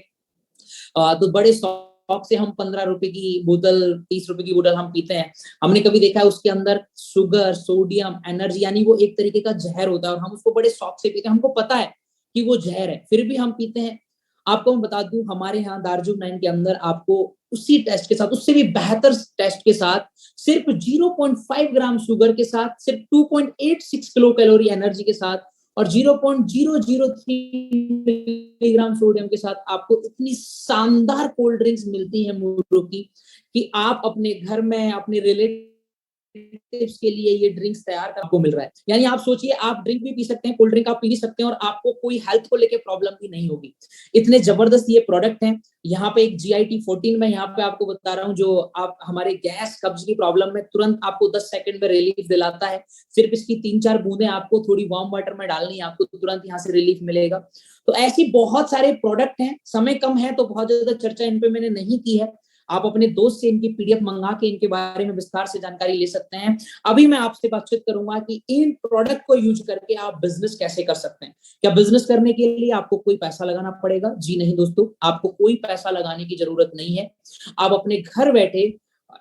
तो बड़े शौक से हम 15 रुपए की बोतल, 30 रुपए की बोतल हम पीते हैं। हमने कभी देखा है उसके अंदर शुगर, सोडियम, एनर्जी, यानी वो एक तरीके का जहर होता है और हम उसको बड़े शौक से पीते हैं। हमको पता है कि वो जहर है, फिर भी हम पीते हैं। आपको मैं बता दूं, हमारे यहाँ दार्जुन 9 के अंदर आपको उसी टेस्ट के साथ, उससे भी बेहतर टेस्ट के साथ, सिर्फ 0.5 ग्राम शुगर के साथ, सिर्फ 2.86 किलो कैलोरी एनर्जी के साथ और 0.003 मिलीग्राम सोडियम के साथ आपको इतनी शानदार कोल्ड ड्रिंक्स मिलती है मूरो की, कि आप अपने घर में अपने रिलेटिव्स के लिए ये ड्रिंक्स तैयार कर आपको मिल रहा है। यानी आप सोचिए, आप ड्रिंक भी पी सकते हैं, कोल्ड ड्रिंक आप पी भी सकते हैं और आपको कोई हेल्थ को लेके प्रॉब्लम भी नहीं होगी। इतने जबरदस्त ये प्रोडक्ट हैं। यहाँ पे एक GIT 14 में यहाँ पे आपको बता रहा हूँ, जो आप हमारे गैस कब्ज की प्रॉब्लम में तुरंत आपको 10 सेकंड में रिलीफ दिलाता है। सिर्फ इसकी 3-4 बूंदें आपको थोड़ी वार्म वाटर में डालनी है, आपको तुरंत यहाँ से रिलीफ मिलेगा। तो ऐसी बहुत सारे प्रोडक्ट हैं, समय कम है तो बहुत ज्यादा चर्चा इन पे मैंने नहीं की है। आप अपने दोस्त से इनकी PDF मंगा के इनके बारे में विस्तार से जानकारी ले सकते हैं। अभी मैं आपसे बातचीत करूंगा कि इन प्रोडक्ट को यूज करके आप बिजनेस कैसे कर सकते हैं। क्या बिजनेस करने के लिए आपको कोई पैसा लगाना पड़ेगा? जी नहीं दोस्तों, आपको कोई पैसा लगाने की जरूरत नहीं है। आप अपने घर बैठे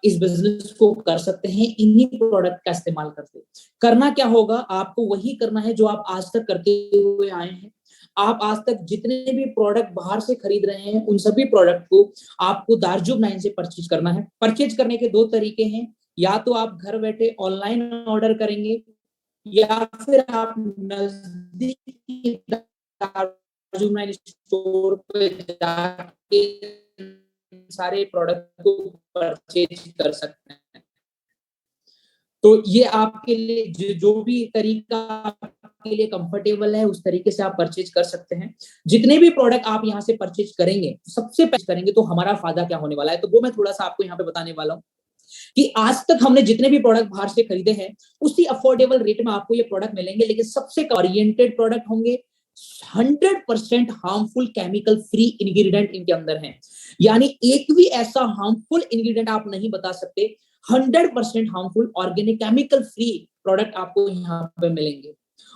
इस बिजनेस को कर सकते हैं इन्हीं प्रोडक्ट का इस्तेमाल करके। करना क्या होगा, आपको वही करना है जो आप आज तक करते हुए आए हैं। आप आज तक जितने भी प्रोडक्ट बाहर से खरीद रहे हैं, उन सभी प्रोडक्ट को आपको दार्जुन 9 से परचेज करना है। परचेज करने के 2 तरीके हैं, या तो आप घर बैठे ऑनलाइन ऑर्डर करेंगे, या फिर आप नजदीकी दार्जुन 9 स्टोर पे जाके सारे प्रोडक्ट को परचेज कर सकते हैं। तो ये आपके लिए जो भी तरीका आपके लिए कंफर्टेबल है, उस तरीके से आप परचेज कर सकते हैं। जितने भी प्रोडक्ट आप यहाँ से परचेज करेंगे, सबसे पहले करेंगे तो हमारा फायदा क्या होने वाला है, तो वो मैं थोड़ा सा आपको यहाँ पे बताने वाला हूँ कि आज तक हमने जितने भी प्रोडक्ट बाहर से खरीदे हैं, उसी अफोर्डेबल रेट में आपको ये प्रोडक्ट मिलेंगे, लेकिन सबसे ओरिएंटेड प्रोडक्ट होंगे। 100% हार्मफुल केमिकल फ्री इंग्रेडिएंट इनके अंदर हैं, यानी एक भी ऐसा हार्मफुल इंग्रेडिएंट आप नहीं बता सकते। 100% harmful organic chemical free product आपको यहाँ पे मिलेंगे।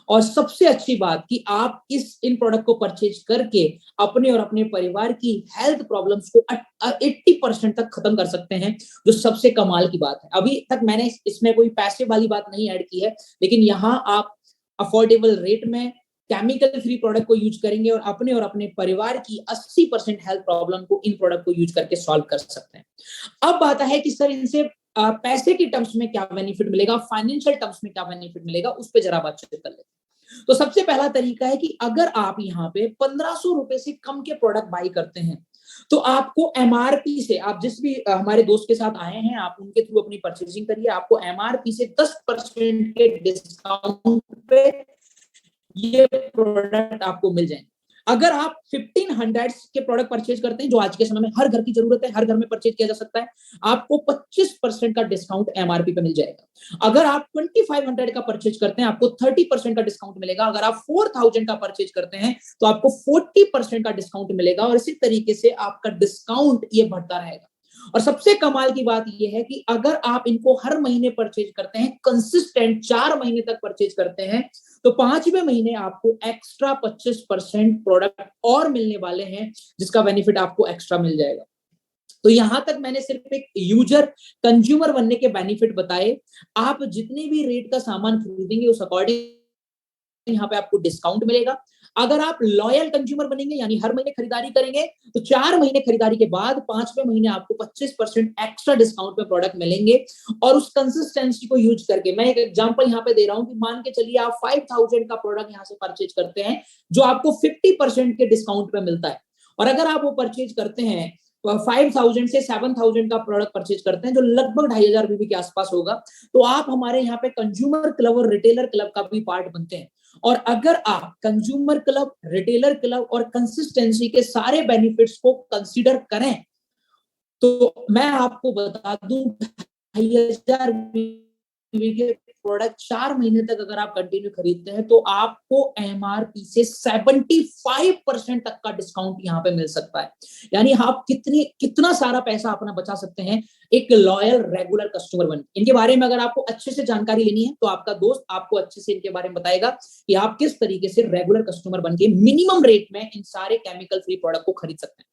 और सबसे अच्छी बात कि आप इन प्रोडक्ट को परचेज करके अपने और अपने परिवार की हेल्थ प्रॉब्लम्स को 80% तक खत्म कर सकते हैं, जो सबसे कमाल की बात है। अभी तक मैंने इसमें कोई पैसे वाली बात नहीं ऐड की है, लेकिन यहाँ आप अफोर्डेबल रेट में केमिकल फ्री प्रोडक्ट को यूज करेंगे और अपने परिवार की 80% हेल्थ प्रॉब्लम को इन प्रोडक्ट को यूज करके सॉल्व कर सकते हैं। अब बात है कि सर इनसे पैसे की टर्म्स में क्या बेनिफिट मिलेगा, फाइनेंशियल टर्म्स में क्या बेनिफिट मिलेगा, उस पर जरा बातचीत कर लेते हैं। तो सबसे पहला तरीका है कि अगर आप यहाँ पे 1500 रुपए से कम के प्रोडक्ट बाई करते हैं, तो आपको MRP से, आप जिस भी हमारे दोस्त के साथ आए हैं, आप उनके थ्रू अपनी परचेजिंग करिए, आपको MRP से 10% के डिस्काउंट पे ये प्रोडक्ट आपको मिल जाएंगे। अगर आप 1500 के प्रोडक्ट परचेज करते हैं, जो आज के समय में हर घर की जरूरत है, हर घर में परचेज किया जा सकता है, आपको 25% का डिस्काउंट MRP पे मिल जाएगा। अगर आप 2500 का परचेज करते हैं, आपको 30% का डिस्काउंट मिलेगा। अगर आप 4000 का परचेज करते हैं, तो आपको 40% का डिस्काउंट मिलेगा। और इसी तरीके से आपका डिस्काउंट ये बढ़ता रहेगा। और सबसे कमाल की बात यह है कि अगर आप इनको हर महीने परचेज करते हैं, कंसिस्टेंट 4 महीने तक परचेज करते हैं, तो 5वें महीने आपको एक्स्ट्रा 25% प्रोडक्ट और मिलने वाले हैं, जिसका बेनिफिट आपको एक्स्ट्रा मिल जाएगा। तो यहां तक मैंने सिर्फ एक यूजर कंज्यूमर बनने के बेनिफिट बताए। आप जितने भी रेट का सामान खरीदेंगे, उस अकॉर्डिंग यहाँ पे आपको डिस्काउंट मिलेगा। अगर आप लॉयल कंज्यूमर बनेंगे, यानी हर महीने खरीदारी करेंगे, तो 4 महीने खरीदारी के बाद 5वें महीने आपको 25% एक्स्ट्रा डिस्काउंट में प्रोडक्ट मिलेंगे। और उस कंसिस्टेंसी को यूज करके मैं एक एग्जांपल यहाँ पे दे रहा हूँ कि मान के चलिए आप 5000 का प्रोडक्ट यहाँ से परचेज करते हैं, जो आपको 50% के डिस्काउंट पे मिलता है। और अगर आप वो परचेज करते हैं 5000 से 7000 का प्रोडक्ट परचेज करते हैं, जो लगभग 2500 बीबी के आसपास होगा, तो आप हमारे यहाँ पे कंज्यूमर क्लब और रिटेलर क्लब का भी पार्ट बनते हैं। और अगर आप कंज्यूमर क्लब, रिटेलर क्लब और कंसिस्टेंसी के सारे बेनिफिट्स को कंसीडर करें, तो मैं आपको बता दूं 2500 के प्रोडक्ट 4 महीने तक अगर आप कंटिन्यू खरीदते हैं तो आपको एमआरपी से 75% तक का डिस्काउंट यहाँ पे मिल सकता है। यानी आप कितना सारा पैसा अपना बचा सकते हैं एक लॉयल रेगुलर कस्टमर बन। इनके बारे में अगर आपको अच्छे से जानकारी लेनी है तो आपका दोस्त आपको अच्छे से इनके बारे में बताएगा कि आप किस तरीके से रेगुलर कस्टमर बन के मिनिमम रेट में इन सारे केमिकल फ्री प्रोडक्ट को खरीद सकते हैं।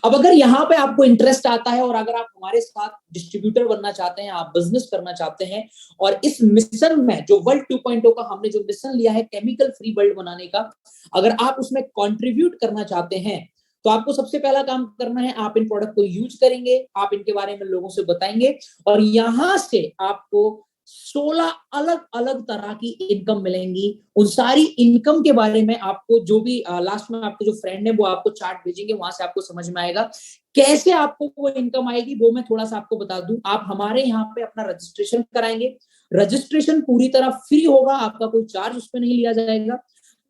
अब अगर यहाँ पे आपको इंटरेस्ट आता है और अगर आप हमारे साथ डिस्ट्रीब्यूटर बनना चाहते हैं, आप बिजनेस करना चाहते हैं और इस मिशन में जो वर्ल्ड 2.0 का हमने जो मिशन लिया है केमिकल फ्री वर्ल्ड बनाने का, अगर आप उसमें कंट्रीब्यूट करना चाहते हैं तो आपको सबसे पहला काम करना है, आप इन प्रोडक्ट को यूज करेंगे, आप इनके बारे में लोगों से बताएंगे और यहां से आपको 16 अलग अलग तरह की इनकम मिलेंगी। उन सारी इनकम के बारे में आपको जो भी लास्ट में आपके जो फ्रेंड है वो आपको चार्ट भेजेंगे, वहां से आपको समझ में आएगा कैसे आपको वो इनकम आएगी। वो मैं थोड़ा सा आपको बता दूं, आप हमारे यहाँ पे अपना रजिस्ट्रेशन कराएंगे, रजिस्ट्रेशन पूरी तरह फ्री होगा, आपका कोई चार्ज उस पर नहीं लिया जाएगा।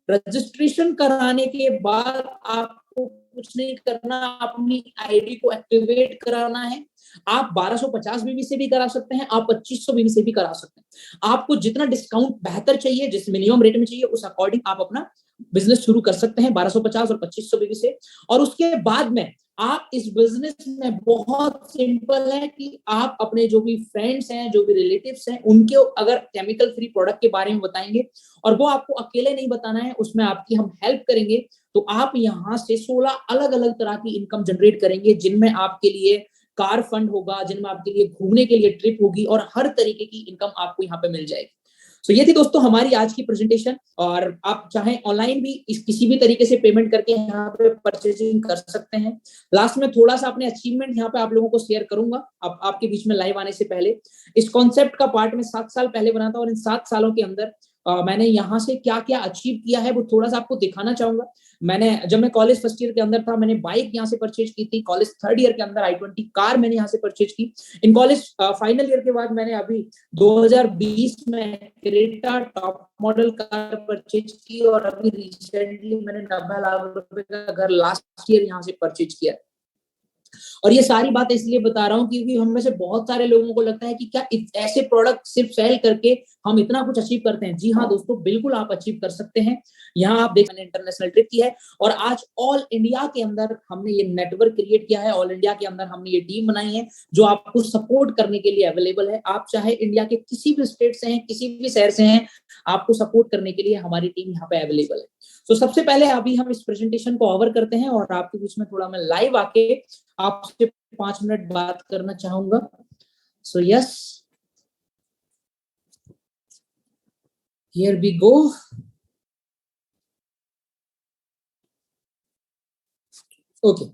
रजिस्ट्रेशन कराने के बाद आपको कुछ नहीं करना, अपनी आईडी को एक्टिवेट कराना है। आप 1250 बीबी से भी करा सकते हैं, आप 2500 बीबी से भी करा सकते हैं। आपको जितना डिस्काउंट बेहतर चाहिए, जिस मिनिमम रेट में चाहिए, उस अकॉर्डिंग आप अपना बिजनेस शुरू कर सकते हैं 1250 और 2500 बीबी से। और उसके बाद में आप इस बिजनेस में बहुत सिंपल है कि आप अपने जो भी फ्रेंड्स हैं, जो भी रिलेटिव्स हैं, उनके अगर केमिकल फ्री प्रोडक्ट के बारे में बताएंगे और वो आपको अकेले नहीं बताना है, उसमें आपकी हम हेल्प करेंगे, तो आप यहाँ से 16 अलग अलग तरह की इनकम जनरेट करेंगे, जिनमें आपके लिए कार फंड होगा, जिनमें आपके लिए घूमने के लिए ट्रिप होगी और हर तरीके की इनकम आपको यहाँ पे मिल जाएगी। तो ये थी दोस्तों हमारी आज की प्रेजेंटेशन। और आप चाहे ऑनलाइन भी किसी भी तरीके से पेमेंट करके यहाँ पे परचेजिंग कर सकते हैं। लास्ट में थोड़ा सा अपने अचीवमेंट यहाँ पे आप लोगों को शेयर करूंगा आपके बीच में लाइव आने से पहले। इस कॉन्सेप्ट का पार्ट में 7 साल पहले बना था और इन 7 सालों के अंदर मैंने यहाँ से क्या क्या अचीव किया है वो थोड़ा सा आपको दिखाना चाहूंगा। जब मैं कॉलेज फर्स्ट ईयर के अंदर था, मैंने बाइक यहाँ से परचेज की थी। कॉलेज थर्ड ईयर के अंदर i20 कार मैंने यहाँ से परचेज की। इन कॉलेज फाइनल ईयर के बाद मैंने अभी 2020 में Creta top model car purchase की और अभी रिसेंटली मैंने 90 लाख रुपए का घर लास्ट ईयर यहाँ से परचेज किया। और ये सारी बात इसलिए बता रहा हूँ क्योंकि हम में से बहुत सारे लोगों को लगता है कि क्या ऐसे प्रोडक्ट सिर्फ सेल करके हम इतना कुछ अचीव करते हैं। जी हाँ दोस्तों, बिल्कुल आप अचीव कर सकते हैं। यहाँ आप देख, मैंने इंटरनेशनल ट्रिप की है और आज ऑल इंडिया के अंदर हमने ये नेटवर्क क्रिएट किया है। ऑल इंडिया के अंदर हमने ये टीम बनाई है जो आपको सपोर्ट करने के लिए अवेलेबल है। आप चाहे इंडिया के किसी भी स्टेट से हैं, किसी भी शहर से हैं, आपको सपोर्ट करने के लिए हमारी टीम यहाँ पे अवेलेबल है। तो सबसे पहले अभी हम इस प्रेजेंटेशन को ओवर करते हैं और आपके बीच में थोड़ा मैं लाइव आके आपसे 5 मिनट बात करना चाहूंगा। So yes, here we go. Okay,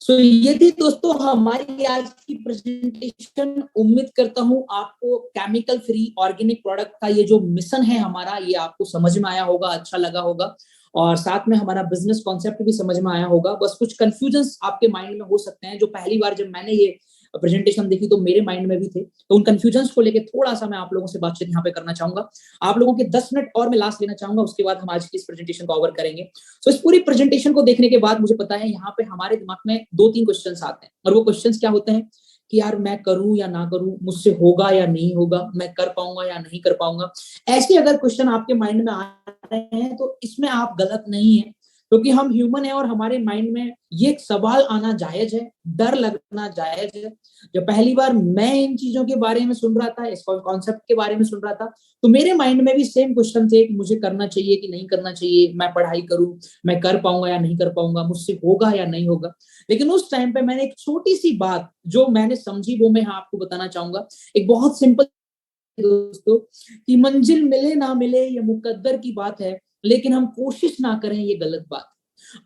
तो ये थी दोस्तों हमारी आज की प्रेजेंटेशन। उम्मीद करता हूं आपको केमिकल फ्री ऑर्गेनिक प्रोडक्ट का ये जो मिशन है हमारा, ये आपको समझ में आया होगा, अच्छा लगा होगा और साथ में हमारा बिजनेस कॉन्सेप्ट भी समझ में आया होगा। बस कुछ कंफ्यूजन्स आपके माइंड में हो सकते हैं, जो पहली बार जब मैंने ये प्रेजेंटेशन देखी तो मेरे माइंड में भी थे, तो उन कंफ्यूजन्स को लेकर थोड़ा सा मैं आप लोगों से बातचीत यहाँ पे करना चाहूंगा। आप लोगों के 10 मिनट और मैं लास्ट लेना चाहूंगा, उसके बाद हम आज की इस प्रेजेंटेशन को कवर करेंगे। तो इस पूरी प्रेजेंटेशन को देखने के बाद मुझे पता है यहाँ पे हमारे दिमाग में 2-3 क्वेश्चंस आते हैं और वो क्वेश्चंस क्या होते हैं कि यार मैं करूं या ना करूं, मुझसे होगा या नहीं होगा, मैं कर पाऊंगा या नहीं कर पाऊंगा। ऐसे अगर क्वेश्चन आपके माइंड में आ रहे हैं तो इसमें आप गलत नहीं है, क्योंकि हम ह्यूमन है और हमारे माइंड में ये सवाल आना जायज है, डर लगना जायज है। जब पहली बार मैं इन चीजों के बारे में सुन रहा था, इस कॉन्सेप्ट के बारे में सुन रहा था, तो मेरे माइंड में भी सेम क्वेश्चन थे कि मुझे करना चाहिए कि नहीं करना चाहिए, मैं पढ़ाई करूं, मैं कर पाऊंगा या नहीं कर पाऊंगा, मुझसे होगा या नहीं होगा। लेकिन उस टाइम पे मैंने एक छोटी सी बात जो मैंने समझी वो मैं आपको बताना चाहूंगा। एक बहुत सिंपल दोस्तों, कि मंजिल मिले ना मिले ये मुकद्दर की बात है, लेकिन हम कोशिश ना करें ये गलत बात।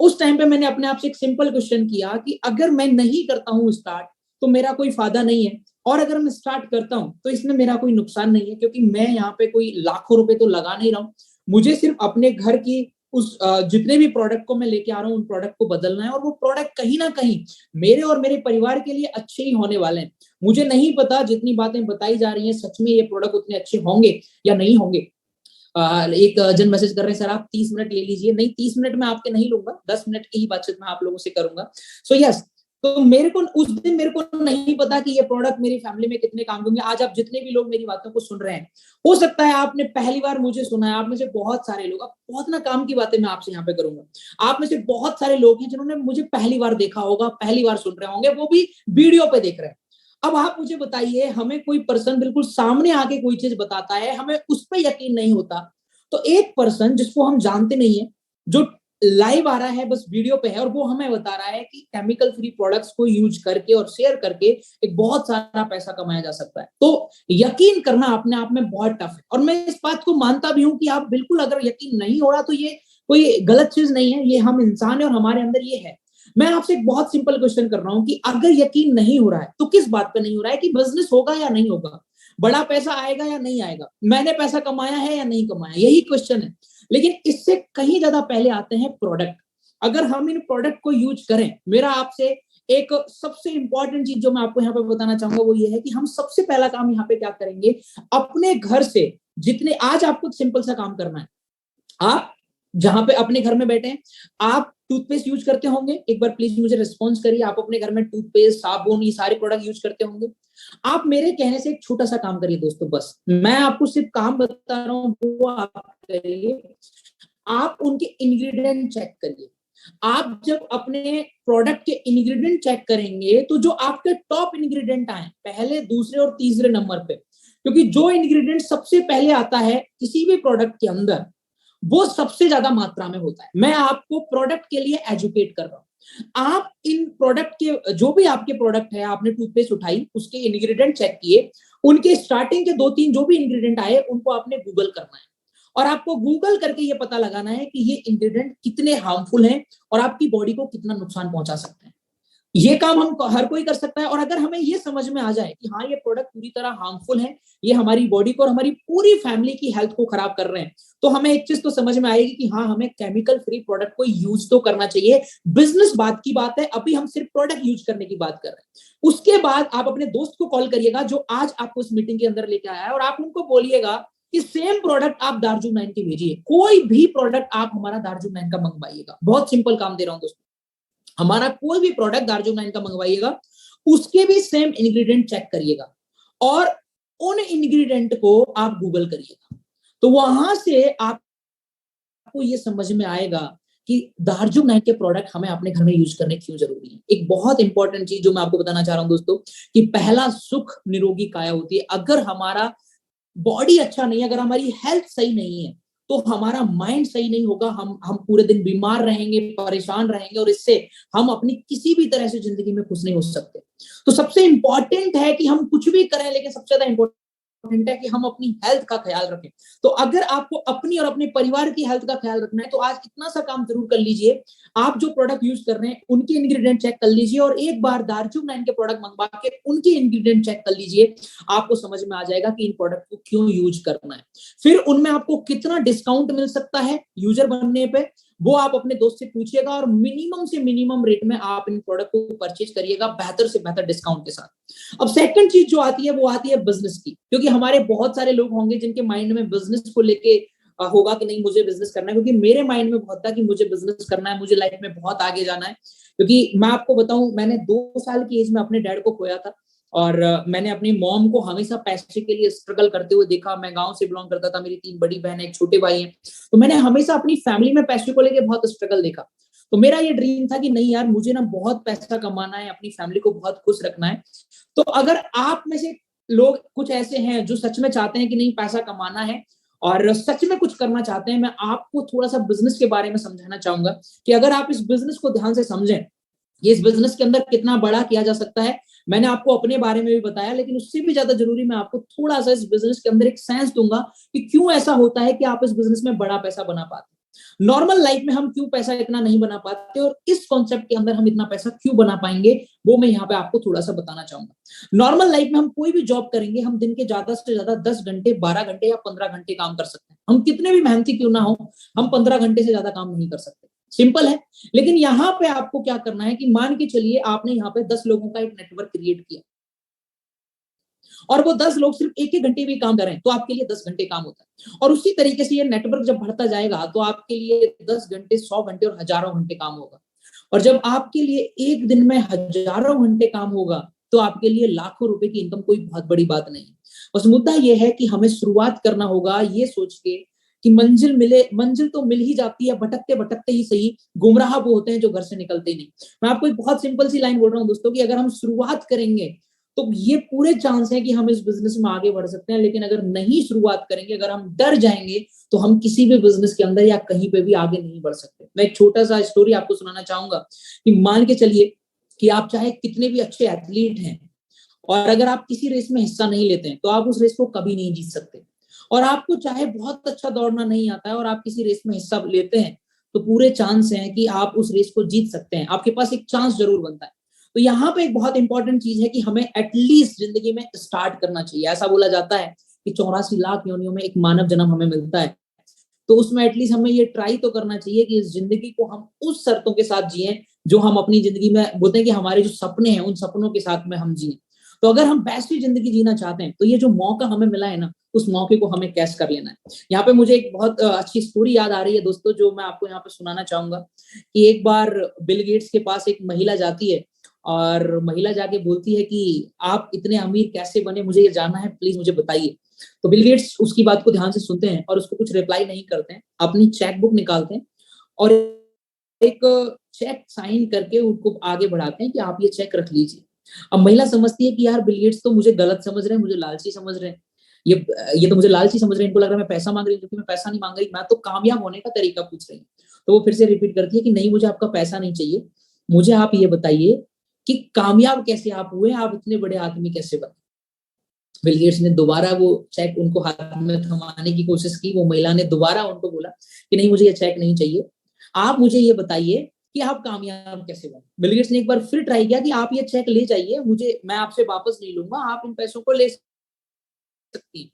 उस टाइम पे मैंने अपने आप से एक सिंपल क्वेश्चन किया कि अगर मैं नहीं करता हूं स्टार्ट तो मेरा कोई फायदा नहीं है, और अगर मैं स्टार्ट करता हूं तो इसमें मेरा कोई नुकसान नहीं है, क्योंकि मैं यहाँ पे कोई लाखों रुपए तो लगा नहीं रहा हूं। मुझे सिर्फ अपने घर की उस जितने भी प्रोडक्ट को मैं लेके आ रहा हूँ उन प्रोडक्ट को बदलना है, और वो प्रोडक्ट कहीं ना कहीं मेरे और मेरे परिवार के लिए अच्छे ही होने वाले हैं। मुझे नहीं पता जितनी बातें बताई जा रही हैं सच में ये प्रोडक्ट उतने अच्छे होंगे या नहीं होंगे, एक जन मैसेज कर रहे हैं सर आप 30 मिनट ले लीजिए। नहीं, 30 मिनट में आपके नहीं लूंगा, 10 मिनट की ही बातचीत मैं आप लोगों से करूंगा। सो यस, तो मेरे को उस दिन मेरे को नहीं पता कि ये प्रोडक्ट मेरी फैमिली में कितने काम देंगे। आज आप जितने भी लोग मेरी बातों को सुन रहे हैं, हो सकता है आपने पहली बार मुझे सुना है, आप में से बहुत सारे लोग, अब बहुत ना काम की बातें मैं आपसे यहाँ पे करूंगा, आप में से बहुत सारे लोग हैं जिन्होंने मुझे पहली बार देखा होगा, पहली बार सुन रहे होंगे, वो भी वीडियो पे देख रहे हैं। अब आप मुझे बताइए, हमें कोई पर्सन बिल्कुल सामने आके कोई चीज बताता है, हमें उस पर यकीन नहीं होता, तो एक पर्सन जिसको हम जानते नहीं है, जो लाइव आ रहा है, बस वीडियो पे है, और वो हमें बता रहा है कि केमिकल फ्री प्रोडक्ट्स को यूज करके और शेयर करके एक बहुत सारा पैसा कमाया जा सकता है, तो यकीन करना अपने आप में बहुत टफ है। और मैं इस बात को मानता भी हूं कि आप बिल्कुल, अगर यकीन नहीं हो रहा तो ये कोई गलत चीज नहीं है, ये हम इंसान है और हमारे अंदर ये है। मैं आपसे एक बहुत सिंपल क्वेश्चन कर रहा हूं कि अगर यकीन नहीं हो रहा है तो किस बात पे नहीं हो रहा है, कि बिजनेस होगा या नहीं होगा, बड़ा पैसा आएगा या नहीं आएगा, मैंने पैसा कमाया है या नहीं कमाया, यही क्वेश्चन है। लेकिन इससे कहीं ज्यादा पहले आते हैं प्रोडक्ट। अगर हम इन प्रोडक्ट को यूज करें, मेरा आपसे एक सबसे इंपॉर्टेंट चीज जो मैं आपको यहाँ पे बताना चाहूंगा वो ये है कि हम सबसे पहला काम यहाँ पे क्या करेंगे, अपने घर से जितने, आज आपको सिंपल सा काम करना है, आप जहां पे अपने घर में बैठे हैं, आप टूथपेस्ट यूज करते होंगे, एक बार प्लीज मुझे रिस्पॉन्स करिए, आप अपने घर में टूथपेस्ट, साबुन, ये सारे प्रोडक्ट यूज करते होंगे। आप मेरे कहने से एक छोटा सा काम करिए दोस्तों, बस मैं आपको सिर्फ काम बता रहा हूँ, वो आप करिए, आप उनके इंग्रेडिएंट चेक करिए। आप जब अपने प्रोडक्ट के इंग्रेडिएंट चेक करेंगे तो जो आपके टॉप इंग्रेडिएंट आए पहले, दूसरे और तीसरे नंबर पे, क्योंकि जो इंग्रेडिएंट सबसे पहले आता है किसी भी प्रोडक्ट के अंदर, वो सबसे ज्यादा मात्रा में होता है। मैं आपको प्रोडक्ट के लिए एजुकेट कर रहा हूं। आप इन प्रोडक्ट के, जो भी आपके प्रोडक्ट है, आपने टूथपेस्ट उठाई, उसके इंग्रेडिएंट चेक किए, उनके स्टार्टिंग के 2-3 जो भी इंग्रेडिएंट आए उनको आपने गूगल करना है, और आपको गूगल करके ये पता लगाना है कि ये इंग्रेडिएंट कितने हार्मफुल हैं और आपकी बॉडी को कितना नुकसान पहुंचा सकते हैं। ये काम हम हर कोई कर सकता है। और अगर हमें ये समझ में आ जाए कि हाँ ये प्रोडक्ट पूरी तरह हार्मफुल है, ये हमारी बॉडी को और हमारी पूरी फैमिली की हेल्थ को खराब कर रहे हैं, तो हमें एक चीज तो समझ में आएगी कि हाँ हमें केमिकल फ्री प्रोडक्ट को यूज तो करना चाहिए। बिजनेस बात की बात है, अभी हम सिर्फ प्रोडक्ट यूज करने की बात कर रहे हैं। उसके बाद आप अपने दोस्त को कॉल करिएगा जो आज आपको इस मीटिंग के अंदर लेके आया है, और आप उनको बोलिएगा कि सेम प्रोडक्ट आप दार्जुन 9 की भेजिए, कोई भी प्रोडक्ट आप हमारा दार्जुन 9 का मंगवाइएगा। बहुत सिंपल काम दे रहा हूं दोस्तों, हमारा कोई भी प्रोडक्ट दार्जुन 9 का मंगवाइएगा, उसके भी सेम इंग्रेडिएंट चेक करिएगा और उन इंग्रेडिएंट को आप गूगल करिएगा, तो वहां से आपको ये समझ में आएगा कि दार्जुन 9 के प्रोडक्ट हमें अपने घर में यूज करने क्यों जरूरी है। एक बहुत इंपॉर्टेंट चीज जो मैं आपको बताना चाह रहा हूं दोस्तों, कि पहला सुख निरोगी काया होती है। अगर हमारा बॉडी अच्छा नहीं है, अगर हमारी हेल्थ सही नहीं है, तो हमारा माइंड सही नहीं होगा, हम पूरे दिन बीमार रहेंगे, परेशान रहेंगे, और इससे हम अपनी किसी भी तरह से जिंदगी में खुश नहीं हो सकते। तो सबसे इंपॉर्टेंट है कि हम कुछ भी करें, लेकिन सबसे ज्यादा इंपॉर्टेंट है कि हम अपनी हेल्थ का ख्याल रखें। तो अगर आपको अपनी और अपने परिवार की हेल्थ का ख्याल रखना है, तो आज इतना सा काम जरूर कर लीजिए, आप जो प्रोडक्ट यूज कर रहे हैं उनके इंग्रेडिएंट चेक कर लीजिए, और एक बार दार्जुन 9 के प्रोडक्ट मंगवा के उनके इंग्रेडिएंट चेक कर लीजिए। आपको समझ में आ जाएगा कि इन प्रोडक्ट को क्यों यूज करना है, फिर उनमें आपको कितना डिस्काउंट मिल सकता है यूजर बनने पे, वो आप अपने दोस्त से पूछिएगा, और मिनिमम से मिनिमम रेट में आप इन प्रोडक्ट को परचेज करिएगा, बेहतर से बेहतर डिस्काउंट के साथ। अब सेकंड चीज जो आती है वो आती है बिजनेस की, क्योंकि हमारे बहुत सारे लोग होंगे जिनके माइंड में बिजनेस को लेके होगा कि नहीं मुझे बिजनेस करना है, क्योंकि मेरे माइंड में बहुत था कि मुझे बिजनेस करना है, मुझे लाइफ में बहुत आगे जाना है। क्योंकि मैं आपको बताऊं, मैंने 2 साल की एज में अपने डैड को खोया था, और मैंने अपनी मॉम को हमेशा पैसे के लिए स्ट्रगल करते हुए देखा। मैं गांव से बिलोंग करता था, मेरी 3 बड़ी बहन है, एक छोटे भाई हैं, तो मैंने हमेशा अपनी फैमिली में पैसे को लेके बहुत स्ट्रगल देखा। तो मेरा ये ड्रीम था कि नहीं यार, मुझे ना बहुत पैसा कमाना है, अपनी फैमिली को बहुत खुश रखना है। तो अगर आप में से लोग कुछ ऐसे हैं जो सच में चाहते हैं कि नहीं पैसा कमाना है और सच में कुछ करना चाहते हैं, मैं आपको थोड़ा सा बिजनेस के बारे में समझाना चाहूंगा कि अगर आप इस बिजनेस को ध्यान से समझें, ये इस बिजनेस के अंदर कितना बड़ा किया जा सकता है। मैंने आपको अपने बारे में भी बताया, लेकिन उससे भी ज्यादा जरूरी मैं आपको थोड़ा सा इस बिजनेस के अंदर एक सेंस दूंगा कि क्यों ऐसा होता है कि आप इस बिजनेस में बड़ा पैसा बना पाते हैं। नॉर्मल लाइफ में हम क्यों पैसा इतना नहीं बना पाते, और इस कॉन्सेप्ट के अंदर हम इतना पैसा क्यों बना पाएंगे, वो मैं यहाँ पे आपको थोड़ा सा बताना चाहूंगा। नॉर्मल लाइफ में हम कोई भी जॉब करेंगे, हम दिन के ज्यादा से ज्यादा 10 घंटे, 12 घंटे या 15 घंटे काम कर सकते हैं। हम कितने भी मेहनती क्यों ना हो, हम 15 घंटे से ज्यादा काम नहीं कर सकते, सिंपल है। लेकिन यहाँ पे आपको क्या करना है कि मान के चलिए आपने यहाँ पे 10 लोगों का एक नेटवर्क क्रिएट किया, और वो 10 लोग सिर्फ 1-1 घंटे भी काम करें तो आपके लिए 10 घंटे काम होता है। और उसी तरीके से ये नेटवर्क जब बढ़ता जाएगा तो आपके लिए 10 घंटे, 100 घंटे और हजारों घंटे काम होगा। और जब आपके लिए एक दिन में हजारों घंटे काम होगा तो आपके लिए लाखों रुपए की इनकम कोई बहुत बड़ी बात नहीं। बस मुद्दा ये है कि हमें शुरुआत करना होगा ये सोच के कि मंजिल तो मिल ही जाती है, भटकते भटकते ही सही। गुमराह वो होते हैं जो घर से निकलते नहीं। मैं आपको एक बहुत सिंपल सी लाइन बोल रहा हूँ दोस्तों, कि अगर हम शुरुआत करेंगे तो ये पूरे चांस है कि हम इस बिजनेस में आगे बढ़ सकते हैं, लेकिन अगर नहीं शुरुआत करेंगे, अगर हम डर जाएंगे तो हम किसी भी बिजनेस के अंदर या कहीं पे भी आगे नहीं बढ़ सकते। मैं एक छोटा सा स्टोरी आपको सुनाना चाहूंगा कि मान के चलिए कि आप चाहे कितने भी अच्छे एथलीट हैं और अगर आप किसी रेस में हिस्सा नहीं लेते हैं तो आप उस रेस को कभी नहीं जीत सकते। और आपको चाहे बहुत अच्छा दौड़ना नहीं आता है और आप किसी रेस में हिस्सा लेते हैं तो पूरे चांस हैं कि आप उस रेस को जीत सकते हैं। आपके पास एक चांस जरूर बनता है। तो यहाँ पे एक बहुत इंपॉर्टेंट चीज है कि हमें एटलीस्ट जिंदगी में स्टार्ट करना चाहिए। ऐसा बोला जाता है कि 84 लाख योनियों में एक मानव जन्म हमें मिलता है, तो उसमें एटलीस्ट हमें ये ट्राई तो करना चाहिए कि इस जिंदगी को हम उस शर्तों के साथ जिए जो हम अपनी जिंदगी में बोलते हैं कि हमारे जो सपने हैं उन सपनों के साथ में हम जिए। तो अगर हम वैसी जिंदगी जीना चाहते हैं तो ये जो मौका हमें मिला है ना, उस मौके को हमें कैश कर लेना है। यहाँ पे मुझे एक बहुत अच्छी स्टोरी याद आ रही है दोस्तों, जो मैं आपको यहाँ पे सुनाना चाहूंगा कि एक बार बिल गेट्स के पास एक महिला जाती है और महिला जाके बोलती है कि आप इतने अमीर कैसे बने, मुझे ये जानना है, प्लीज मुझे बताइए। तो बिल गेट्स उसकी बात को ध्यान से सुनते हैं और उसको कुछ रिप्लाई नहीं करते हैं, अपनी चेक बुक निकालते हैं और एक चेक साइन करके उनको आगे बढ़ाते हैं कि आप ये चेक रख लीजिए। अब महिला समझती है कि यार बिल गेट्स तो मुझे गलत समझ रहे हैं, मुझे लालची समझ रहे हैं, ये तो मुझे लालची समझ रहे हैं, इनको लग रहा है मैं पैसा मांग रही हूँ, क्योंकि मैं पैसा नहीं मांग रही, मैं तो कामयाब होने का तरीका पूछ रही हूँ। तो वो फिर से रिपीट करती है कि नहीं, मुझे आपका पैसा नहीं चाहिए, मुझे आप ये बताइए कि कामयाब कैसे आप हुए, आप इतने बड़े आदमी कैसे बने। बिल गेट्स ने दोबारा वो चेक उनको हाथ में थमाने की कोशिश की। वो महिला ने दोबारा उनको बोला कि नहीं, मुझे ये चेक नहीं चाहिए, आप मुझे ये बताइए कि आप कामयाब कैसे बने। बिल गेट्स ने एक बार फिर ट्राई किया कि आप ये चेक ले जाइए, मुझे मैं आपसे वापस नहीं लूंगा, आप इन पैसों को ले सकती हैं।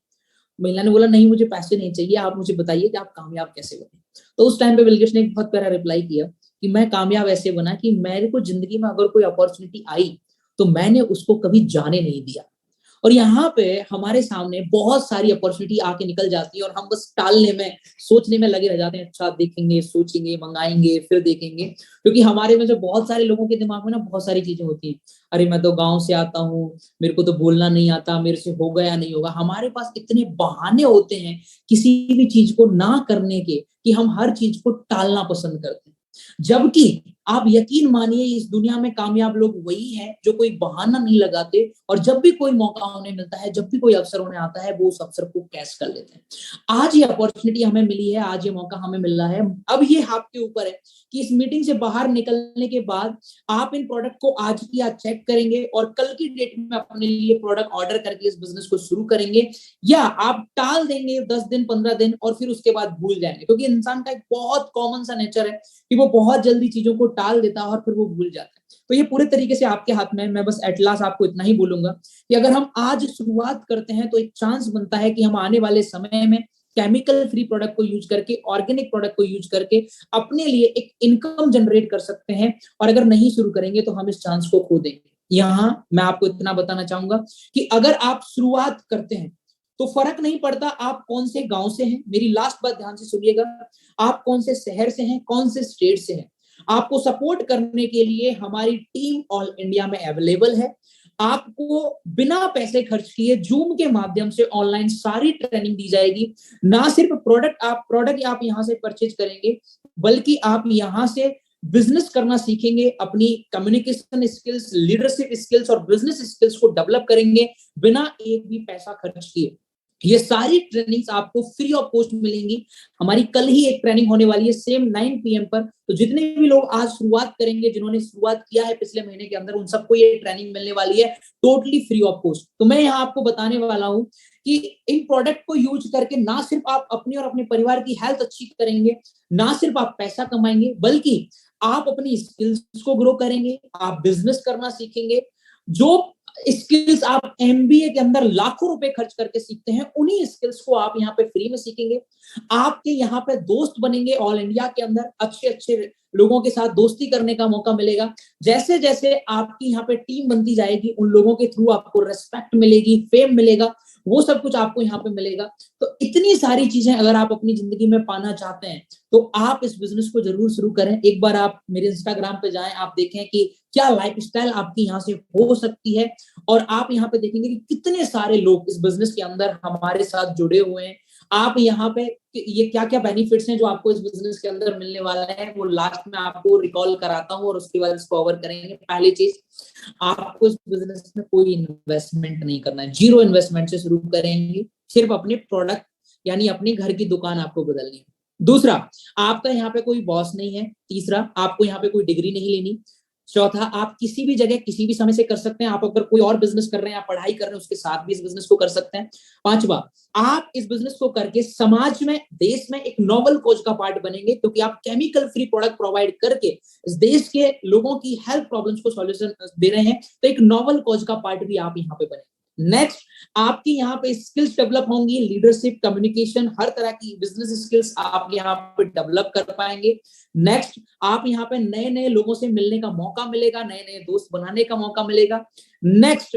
महिला ने बोला नहीं, मुझे पैसे नहीं चाहिए, आप मुझे बताइए कि आप कामयाब कैसे बने। तो उस टाइम पे बिल गेट्स ने एक बहुत प्यारा रिप्लाई किया कि मैं कामयाब ऐसे बना कि मेरे को जिंदगी में अगर कोई अपॉर्चुनिटी आई तो मैंने उसको कभी जाने नहीं दिया। और यहाँ पे हमारे सामने बहुत सारी अपॉर्चुनिटी आके निकल जाती है और हम बस टालने में, सोचने में लगे रह जाते हैं, अच्छा देखेंगे, सोचेंगे, मंगाएंगे, फिर देखेंगे। क्योंकि हमारे में जो बहुत सारे लोगों के दिमाग में ना बहुत सारी चीजें होती हैं, अरे मैं तो गांव से आता हूँ, मेरे को तो बोलना नहीं आता, मेरे से होगा या नहीं होगा। हमारे पास इतने बहाने होते हैं किसी भी चीज को ना करने के कि हम हर चीज को टालना पसंद करते हैं। जबकि आप यकीन मानिए इस दुनिया में कामयाब लोग वही हैं जो कोई बहाना नहीं लगाते और जब भी कोई मौका उन्हें मिलता है, जब भी कोई अवसर उन्हें आता है, वो उस अवसर को कैच कर लेते हैं। आज ये अपॉर्चुनिटी हमें मिली है, आज ये मौका हमें मिल रहा है। अब ये आपके ऊपर है कि इस मीटिंग से बाहर निकलने के बाद आप इन प्रोडक्ट को आज की आज चेक करेंगे और कल की डेट में अपने लिए प्रोडक्ट ऑर्डर करके इस बिजनेस को शुरू करेंगे, या आप टाल देंगे 10 दिन 15 दिन और फिर उसके बाद भूल जाएंगे। क्योंकि इंसान का एक बहुत कॉमन सा नेचर है कि वो बहुत जल्दी चीजों को टाल देता है और फिर वो भूल जाता है। तो ये पूरे तरीके से आपके हाथ में है। मैं बस एट लास्ट आपको इतना ही बोलूंगा कि अगर हम आज शुरुआत करते हैं तो एक चांस बनता है कि हम आने वाले समय में केमिकल फ्री प्रोडक्ट को यूज करके, ऑर्गेनिक प्रोडक्ट को यूज करके अपने लिए एक इनकम जनरेट कर सकते हैं। और अगर नहीं शुरू करेंगे तो हम इस चांस को खो देंगे। यहाँ मैं आपको इतना बताना चाहूंगा कि अगर आप शुरुआत करते हैं तो फर्क नहीं पड़ता आप कौन से गांव से हैं, मेरी लास्ट बात ध्यान से सुनिएगा, आप कौन से शहर से हैं, कौन से स्टेट से हैं। आपको सपोर्ट करने के लिए हमारी टीम ऑल इंडिया में अवेलेबल है। आपको बिना पैसे खर्च किए जूम के माध्यम से ऑनलाइन सारी ट्रेनिंग दी जाएगी। ना सिर्फ प्रोडक्ट आप यहां से परचेज करेंगे, बल्कि आप यहां से बिजनेस करना सीखेंगे, अपनी कम्युनिकेशन स्किल्स, लीडरशिप स्किल्स और बिजनेस स्किल्स को डेवलप करेंगे बिना एक भी पैसा खर्च किए। ये सारी ट्रेनिंग्स आपको फ्री ऑफ कॉस्ट मिलेंगी। हमारी कल ही एक ट्रेनिंग होने वाली है सेम 9 PM पर। तो जितने भी लोग आज शुरुआत करेंगे, जिन्होंने शुरुआत किया है पिछले महीने के अंदर, उन सबको ये ट्रेनिंग मिलने वाली है टोटली फ्री ऑफ कॉस्ट। तो मैं यहाँ आपको बताने वाला हूँ कि इन प्रोडक्ट को यूज करके ना सिर्फ आप अपनी और अपने परिवार की हेल्थ अच्छी करेंगे, ना सिर्फ आप पैसा कमाएंगे, बल्कि आप अपनी स्किल्स को ग्रो करेंगे, आप बिजनेस करना सीखेंगे। जो स्किल्स आप एमबीए के अंदर लाखों रुपए खर्च करके सीखते हैं, उन्हीं स्किल्स को आप यहाँ पे फ्री में सीखेंगे। आपके यहाँ पे दोस्त बनेंगे ऑल इंडिया के अंदर, अच्छे अच्छे लोगों के साथ दोस्ती करने का मौका मिलेगा। जैसे जैसे आपकी यहाँ पे टीम बनती जाएगी, उन लोगों के थ्रू आपको रेस्पेक्ट मिलेगी, फेम मिलेगा, वो सब कुछ आपको यहाँ पे मिलेगा। तो इतनी सारी चीजें अगर आप अपनी जिंदगी में पाना चाहते हैं तो आप इस बिजनेस को जरूर शुरू करें। एक बार आप मेरे इंस्टाग्राम पे जाएं, आप देखें कि क्या लाइफस्टाइल आपकी यहाँ से हो सकती है, और आप यहाँ पे देखेंगे कि कितने सारे लोग इस बिजनेस के अंदर हमारे साथ जुड़े हुए हैं। आप यहाँ पे ये क्या क्या बेनिफिट्स हैं जो आपको इस बिजनेस के अंदर मिलने वाला है, वो लास्ट में आपको रिकॉल कराता हूँ और उसके बाद इसको कवर करेंगे। पहली चीज, आपको इस बिजनेस में कोई इन्वेस्टमेंट नहीं करना है, जीरो इन्वेस्टमेंट से शुरू करेंगे, सिर्फ अपने प्रोडक्ट यानी अपने घर की दुकान आपको बदलनी है। दूसरा, आपका यहाँ पे कोई बॉस नहीं है। तीसरा, आपको यहाँ पे कोई डिग्री नहीं लेनी। चौथा, आप किसी भी जगह किसी भी समय से कर सकते हैं। आप अगर कोई और बिजनेस कर रहे हैं, आप पढ़ाई कर रहे हैं, उसके साथ भी इस बिजनेस को कर सकते हैं। पांचवा, आप इस बिजनेस को करके समाज में, देश में एक नोबल कॉज का पार्ट बनेंगे, क्योंकि आप केमिकल फ्री प्रोडक्ट प्रोवाइड करके इस देश के लोगों की हेल्थ प्रॉब्लम्स को सॉल्यूशन दे रहे हैं, तो एक नोबल कॉज का पार्ट भी आप यहाँ पे बने। नेक्स्ट, आपकी यहाँ पे स्किल्स डेवलप होंगी, लीडरशिप, कम्युनिकेशन, हर तरह की बिजनेस स्किल्स आप यहाँ पे डेवलप कर पाएंगे। नेक्स्ट, आप यहाँ पे नए नए लोगों से मिलने का मौका मिलेगा, नए नए दोस्त बनाने का मौका मिलेगा। नेक्स्ट,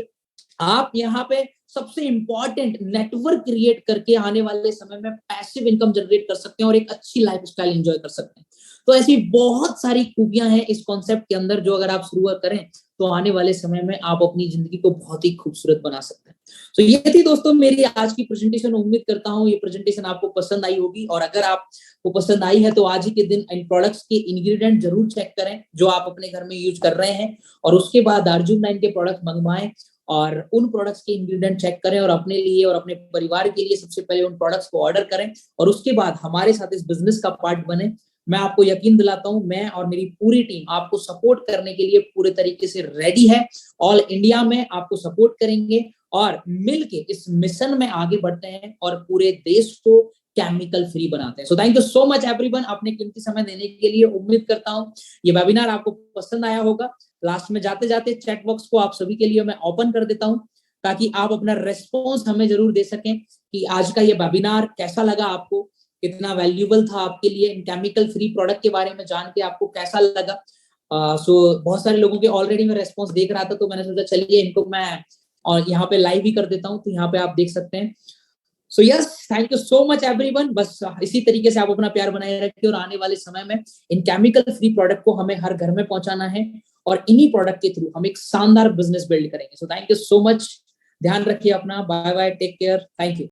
आप यहाँ पे सबसे इंपॉर्टेंट नेटवर्क क्रिएट करके आने वाले समय में पैसिव इनकम जनरेट कर सकते हैं और एक अच्छी लाइफस्टाइल एंजॉय कर सकते हैं। तो ऐसी बहुत सारी खूबियां हैं इस कॉन्सेप्ट के अंदर, जो अगर आप शुरुआत करें तो आने वाले समय में आप अपनी जिंदगी को बहुत ही खूबसूरत बना सकते हैं। तो ये थी दोस्तों मेरी आज की प्रेजेंटेशन। उम्मीद करता हूँ ये प्रेजेंटेशन आपको पसंद आई होगी, और अगर आपको पसंद आई है तो आज ही के दिन इन प्रोडक्ट्स के इंग्रेडिएंट जरूर चेक करें जो आप अपने घर में यूज कर रहे हैं, और उसके बाद अर्जुन9 के प्रोडक्ट मंगवाएं और उन प्रोडक्ट्स के इंग्रेडिएंट चेक करें और अपने लिए और अपने परिवार के लिए सबसे पहले उन प्रोडक्ट्स को ऑर्डर करें, और उसके बाद हमारे साथ इस बिजनेस का पार्ट बने। मैं आपको यकीन दिलाता हूं, मैं और मेरी पूरी टीम आपको सपोर्ट करने के लिए पूरे तरीके से रेडी है। ऑल इंडिया में आपको सपोर्ट करेंगे और मिलके इस मिशन में आगे बढ़ते हैं और पूरे देश को केमिकल फ्री बनाते हैं। सो thank you so much everyone अपने कीमती समय देने के लिए। उम्मीद करता हूं ये वेबिनार आपको पसंद आया होगा। लास्ट में जाते जाते चैट बॉक्स को आप सभी के लिए मैं ओपन कर देता हूं, ताकि आप अपना रेस्पॉन्स हमें जरूर दे सकें कि आज का ये वेबिनार कैसा लगा आपको, कितना वैल्यूएबल था आपके लिए, इन केमिकल फ्री प्रोडक्ट के बारे में जान के आपको कैसा लगा। बहुत सारे लोगों के ऑलरेडी मैं रेस्पॉन्स देख रहा था, तो मैंने सोचा चलिए इनको मैं और यहाँ पे लाइव ही कर देता हूँ, तो यहाँ पे आप देख सकते हैं। So yes, thank you so much everyone. बस इसी तरीके से आप अपना प्यार बनाए रखिए, और आने वाले समय में इन केमिकल फ्री प्रोडक्ट को हमें हर घर में पहुंचाना है, और इन्हीं प्रोडक्ट के थ्रू हम एक शानदार बिजनेस बिल्ड करेंगे। So thank you so much, ध्यान रखिए अपना, bye bye, take care, thank you.